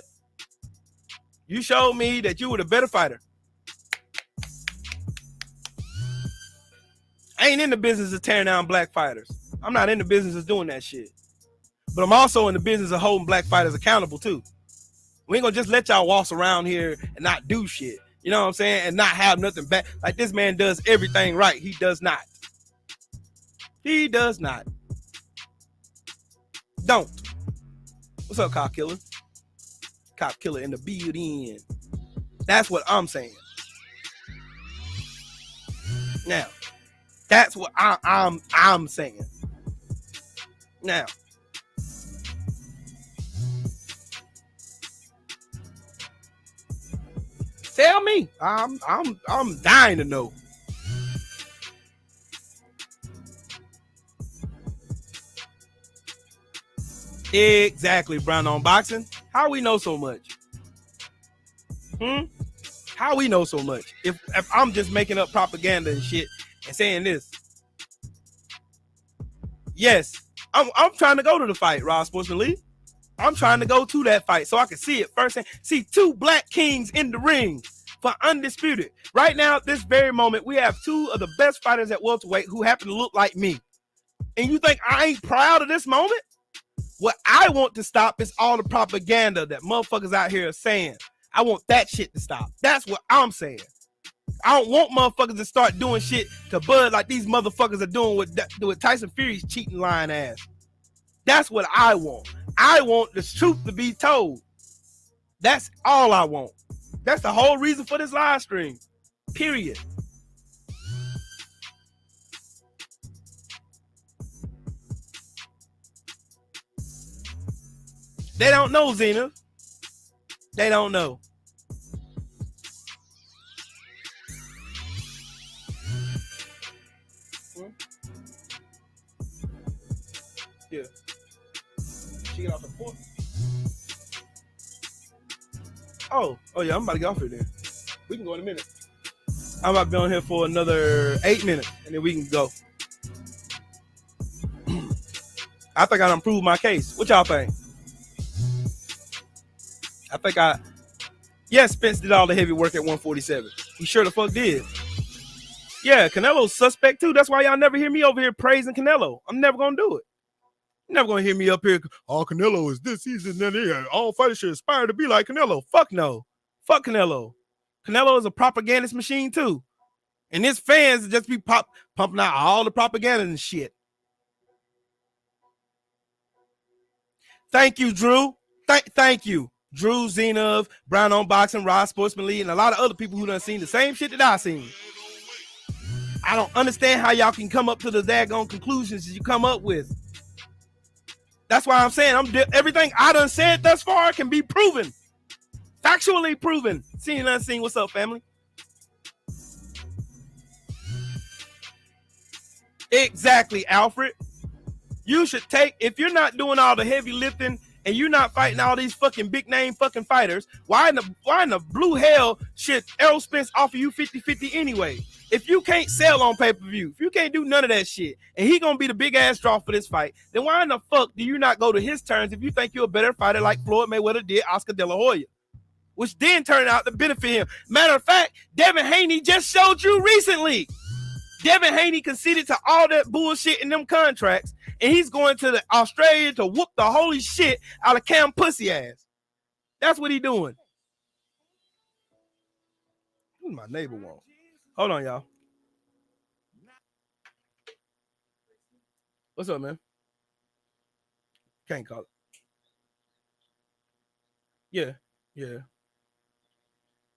You showed me that you were the better fighter. I ain't in the business of tearing down black fighters. I'm not in the business of doing that shit. But I'm also in the business of holding black fighters accountable too. We ain't gonna just let y'all waltz around here and not do shit. You know what I'm saying? And not have nothing back. Like this man does everything right. He does not. He does not. Don't. What's up, cop killer? Cop killer in the building. That's what I'm saying. Now, that's what I'm saying. Now, tell me. I'm dying to know. Exactly, Brown on Boxing. How we know so much? How we know so much? If I'm just making up propaganda and shit and saying this. Yes, I'm trying to go to the fight, Raw Sportsman Lee. I'm trying to go to that fight so I can see it first and see two black kings in the ring for undisputed. Right now, at this very moment, we have two of the best fighters at welterweight who happen to look like me. And you think I ain't proud of this moment? What I want to stop is all the propaganda that motherfuckers out here are saying. I want that shit to stop. That's what I'm saying. I don't want motherfuckers to start doing shit to Bud like these motherfuckers are doing with Tyson Fury's cheating lying ass. That's what I want. I want the truth to be told. That's all I want. That's the whole reason for this live stream. Period. They don't know, Zena. They don't know. Yeah. She get off the porch. Oh yeah, I'm about to get off here then. We can go in a minute. I'm about to be on here for another 8 minutes and then we can go. I think I done proved my case. What y'all think? I think yes, Spence did all the heavy work at 147. He sure the fuck did. Yeah, Canelo's suspect too. That's why y'all never hear me over here praising Canelo. I'm never gonna do it. You're never gonna hear me up here. Oh, Canelo is this season. Then all fighters should aspire to be like Canelo. Fuck no. Fuck Canelo. Canelo is a propagandist machine too, and his fans just be pumping out all the propaganda and shit. Thank you, Drew. Thank you. Drew, Zenov, Brown on Boxing, Rod Sportsman Lee, and a lot of other people who done seen the same shit that I seen. I don't understand how y'all can come up to the daggone conclusions that you come up with. That's why I'm saying everything I done said thus far can be proven. Factually proven. Seen and unseen. What's up, family? Exactly, Alfred. You should take, if you're not doing all the heavy lifting and you're not fighting all these fucking big name fucking fighters, why in the blue hell should Errol Spence offer you 50-50 anyway? If you can't sell on pay-per-view, if you can't do none of that shit, and he gonna be the big ass draw for this fight, then why in the fuck do you not go to his terms if you think you're a better fighter like Floyd Mayweather did Oscar De La Hoya? Which then turned out to benefit him. Matter of fact, Devin Haney just showed you recently. Devin Haney conceded to all that bullshit in them contracts, and he's going to the Australia to whoop the holy shit out of Cam pussy ass. That's what he doing. What my neighbor want? Hold on, y'all. What's up, man? Can't call it. Yeah.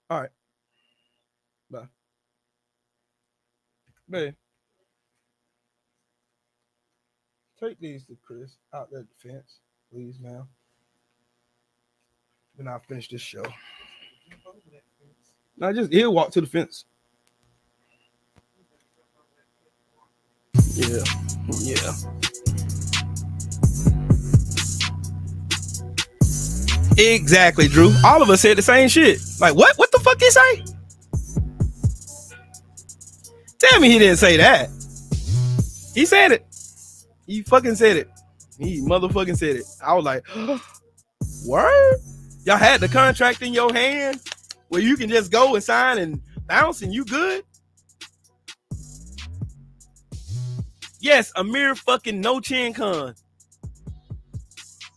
All right. Bye. Babe. Take these to Chris out there at the fence, please, man. When I finish this show. No, he'll walk to the fence. Yeah. Exactly, Drew. All of us said the same shit. Like, what? What the fuck he say? Tell me he didn't say that. He said it. He fucking said it. He motherfucking said it. I was like, word? Y'all had the contract in your hand where you can just go and sign and bounce and you good? Yes, a mere fucking no chin con.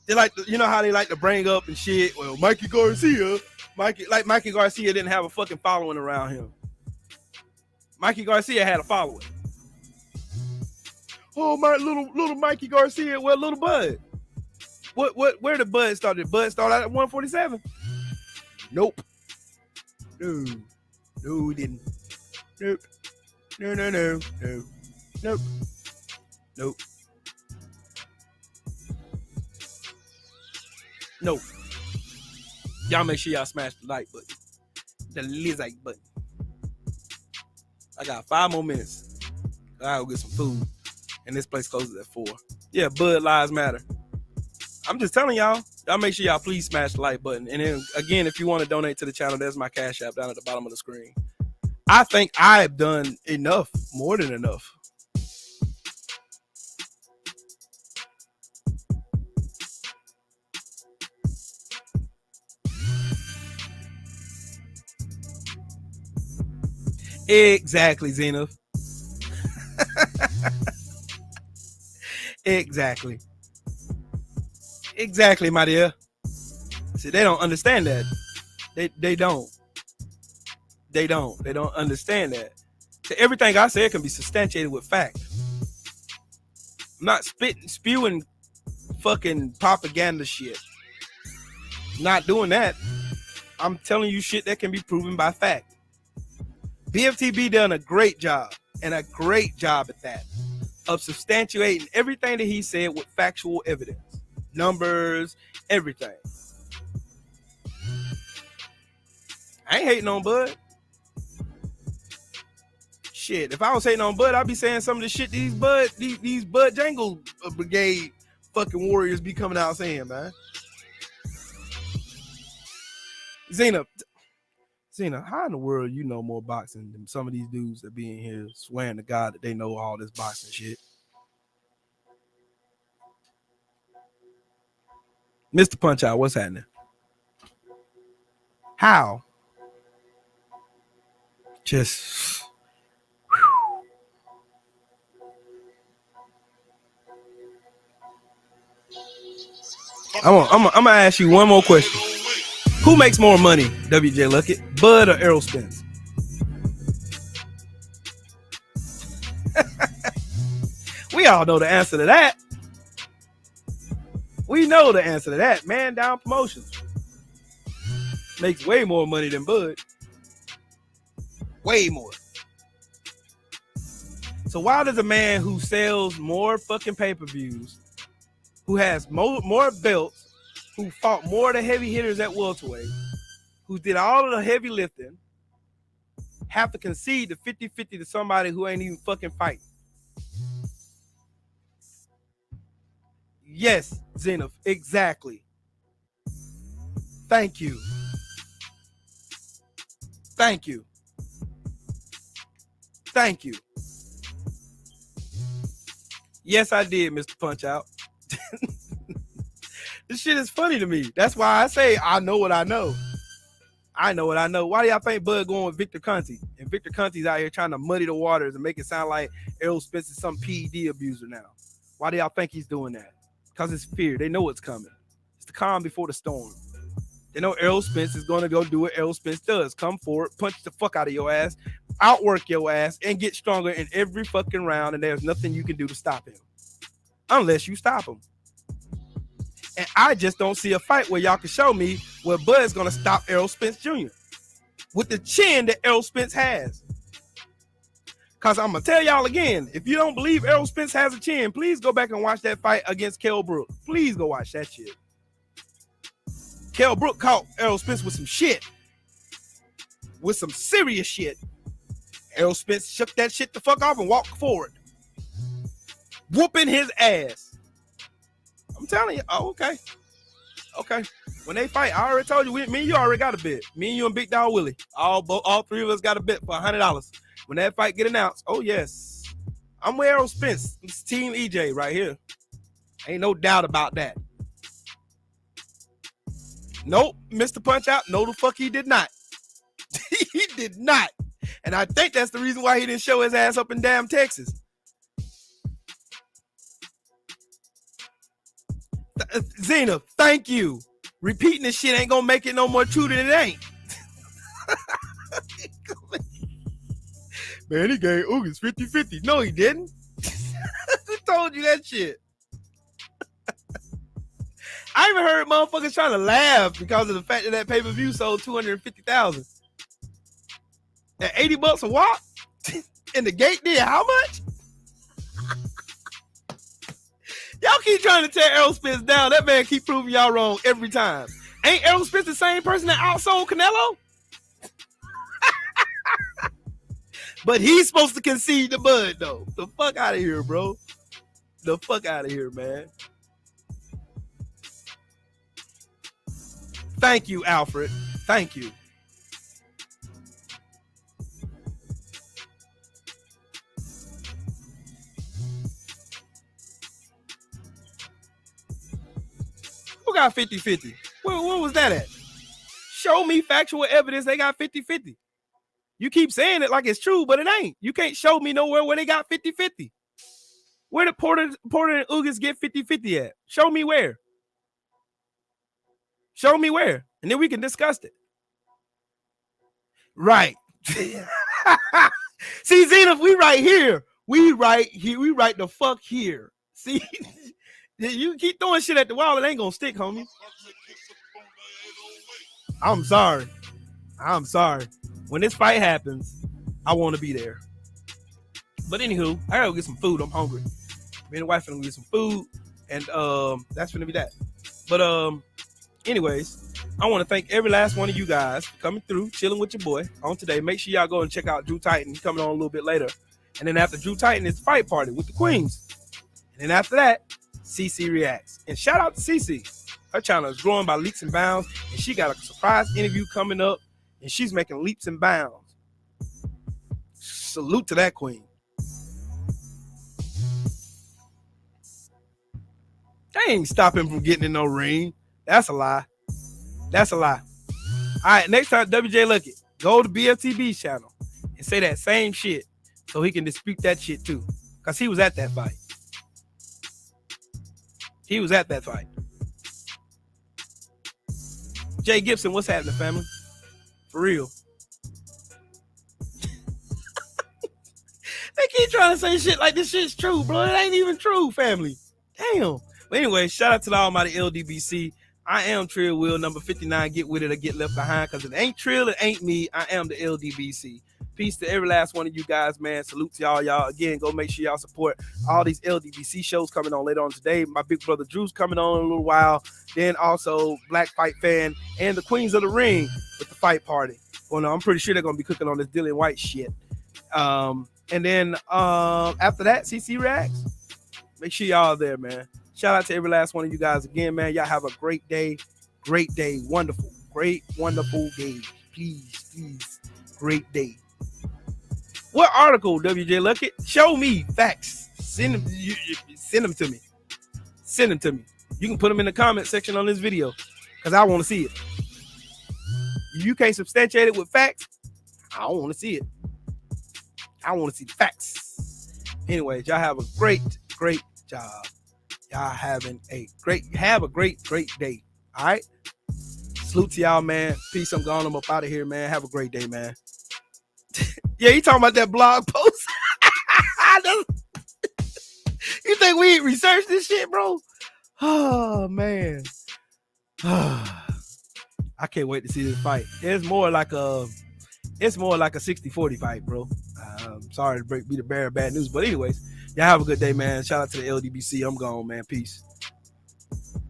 They like, you know how they like to bring up and shit. Well, Mikey Garcia didn't have a fucking following around him. Mikey Garcia had a following. Oh, my little Mikey Garcia, well, little Bud. Where did Bud start? Did Bud start out at 147? Nope. No, he didn't. Nope. No. Nope. Nope. Y'all make sure y'all smash the like button. The like button. I got 5 more minutes. I'll go get some food. And this place closes at 4. Yeah, Bud Lives Matter. I'm just telling y'all make sure y'all please smash the like button. And then again, if you want to donate to the channel, there's my Cash App down at the bottom of the screen. I think I've done enough, more than enough. Exactly, Zenith. Exactly, my dear. See, they don't understand that. They don't understand that. So everything I said can be substantiated with fact. I'm not spewing fucking propaganda shit. I'm not doing that. I'm telling you shit that can be proven by fact. BFTB done a great job at that, of substantiating everything that he said with factual evidence, numbers, everything. I ain't hating on Bud. Shit, if I was hating on Bud, I'd be saying some of the shit these Bud Jangle Brigade fucking warriors be coming out saying, man. Zena, how in the world you know more boxing than some of these dudes that be in here swearing to God that they know all this boxing shit? Mr. Punch Out, what's happening? How? Just... I'm gonna ask you one more question. Who makes more money, WJ Luckett, Bud or Errol Spence? We all know the answer to that. We know the answer to that. Man Down Promotions makes way more money than Bud. Way more. So why does a man who sells more fucking pay-per-views, who has more belts, who fought more of the heavy hitters at welterweight, who did all of the heavy lifting, have to concede the 50-50 to somebody who ain't even fucking fighting? Yes, Zenith, exactly. Thank you. Yes, I did, Mr. Punch Out. This shit is funny to me. That's why I say I know what I know. Why do y'all think Bud going with Victor Conte? And Victor Conte's out here trying to muddy the waters and make it sound like Errol Spence is some PED abuser now. Why do y'all think he's doing that? Because it's fear. They know what's coming. It's the calm before the storm. They know Errol Spence is going to go do what Errol Spence does. Come forward, punch the fuck out of your ass, outwork your ass, and get stronger in every fucking round, and there's nothing you can do to stop him. Unless you stop him. And I just don't see a fight where y'all can show me where Bud's going to stop Errol Spence Jr. with the chin that Errol Spence has. Because I'm going to tell y'all again, if you don't believe Errol Spence has a chin, please go back and watch that fight against Kell Brook. Please go watch that shit. Kell Brook caught Errol Spence with some shit. With some serious shit. Errol Spence shook that shit the fuck off and walked forward. Whooping his ass. I'm telling you. Oh, okay. When they fight, I already told you, me and you already got a bet. Me and you and Big Dog Willie. All three of us got a bet for $100. When that fight get announced, oh yes. I'm with Errol Spence. It's Team EJ right here. Ain't no doubt about that. Nope, Mr. Punch Out. No, the fuck he did not. He did not. And I think that's the reason why he didn't show his ass up in damn Texas. Zena, thank you. Repeating this shit ain't gonna make it no more true than it ain't. Man, he gave Ugas 50-50. No, he didn't. Who told you that shit? I even heard motherfuckers trying to laugh because of the fact that pay-per-view sold 250,000. At $80 a walk? And the gate did how much? Y'all keep trying to tear Errol Spence down. That man keep proving y'all wrong every time. Ain't Errol Spence the same person that outsold Canelo? But he's supposed to concede the bud, though. The fuck out of here, bro. The fuck out of here, man. Thank you, Alfred. Thank you. Who got 50-50? Where was that at? Show me factual evidence they got 50-50. You keep saying it like it's true, but it ain't. You can't show me nowhere where they got 50-50. Where did Porter and Ugas get 50-50 at? Show me where. Show me where. And then we can discuss it. Right. See, Zena, we right here. We right the fuck here. See? You keep throwing shit at the wall, it ain't gonna stick, homie. I'm sorry. When this fight happens, I want to be there. But anywho, I gotta go get some food. I'm hungry. Me and the wife finna get some food, and that's gonna be that. But anyways, I want to thank every last one of you guys for coming through, chilling with your boy on today. Make sure y'all go and check out Drew Titan. He's coming on a little bit later. And then after Drew Titan, it's Fight Party with the Queens. And then after that, CC Reacts. And shout out to CC. Her channel is growing by leaps and bounds, and she got a surprise interview coming up, and she's making leaps and bounds. Salute to that queen. They ain't stopping from getting in no ring. That's a lie. That's a lie. All right, next time, WJ Lucky, go to BFTB's channel and say that same shit so he can dispute that shit too. Because he was at that fight. He was at that fight. Jay Gibson, what's happening, family? For real. They keep trying to say shit like this shit's true, bro. It ain't even true, family. Damn. But anyway, shout out to the almighty LDBC. I am Trill Will, number 59. Get with it or get left behind. Because it ain't Trill, it ain't me. I am the LDBC. Peace to every last one of you guys, man. Salute to y'all. Y'all, again, go make sure y'all support all these LDBC shows coming on later on today. My big brother Drew's coming on in a little while. Then also Black Fight Fan and the Queens of the Ring with the Fight Party. Well, no, I'm pretty sure they're going to be cooking on this Dillian Whyte shit. And then after that, CC Reacts. Make sure y'all are there, man. Shout out to every last one of you guys again, man. Y'all have a great day. Great day. Wonderful. Great, wonderful day. Please. Great day. What article, WJ Luckett? Show me facts. Send them to me. Send them to me. You can put them in the comment section on this video because I want to see it. If you can't substantiate it with facts, I don't want to see it. I want to see the facts. Anyways, y'all have a great job. Y'all have a great day. All right? Salute to y'all, man. Peace. I'm gone. I'm up out of here, man. Have a great day, man. Yeah, you talking about that blog post? You think we ain't researched this shit, bro? Oh, man. I can't wait to see this fight. It's more like a 60-40 fight, bro. I'm sorry to be the bearer of bad news, but anyways, y'all have a good day, man. Shout out to the LDBC. I'm gone, man. Peace.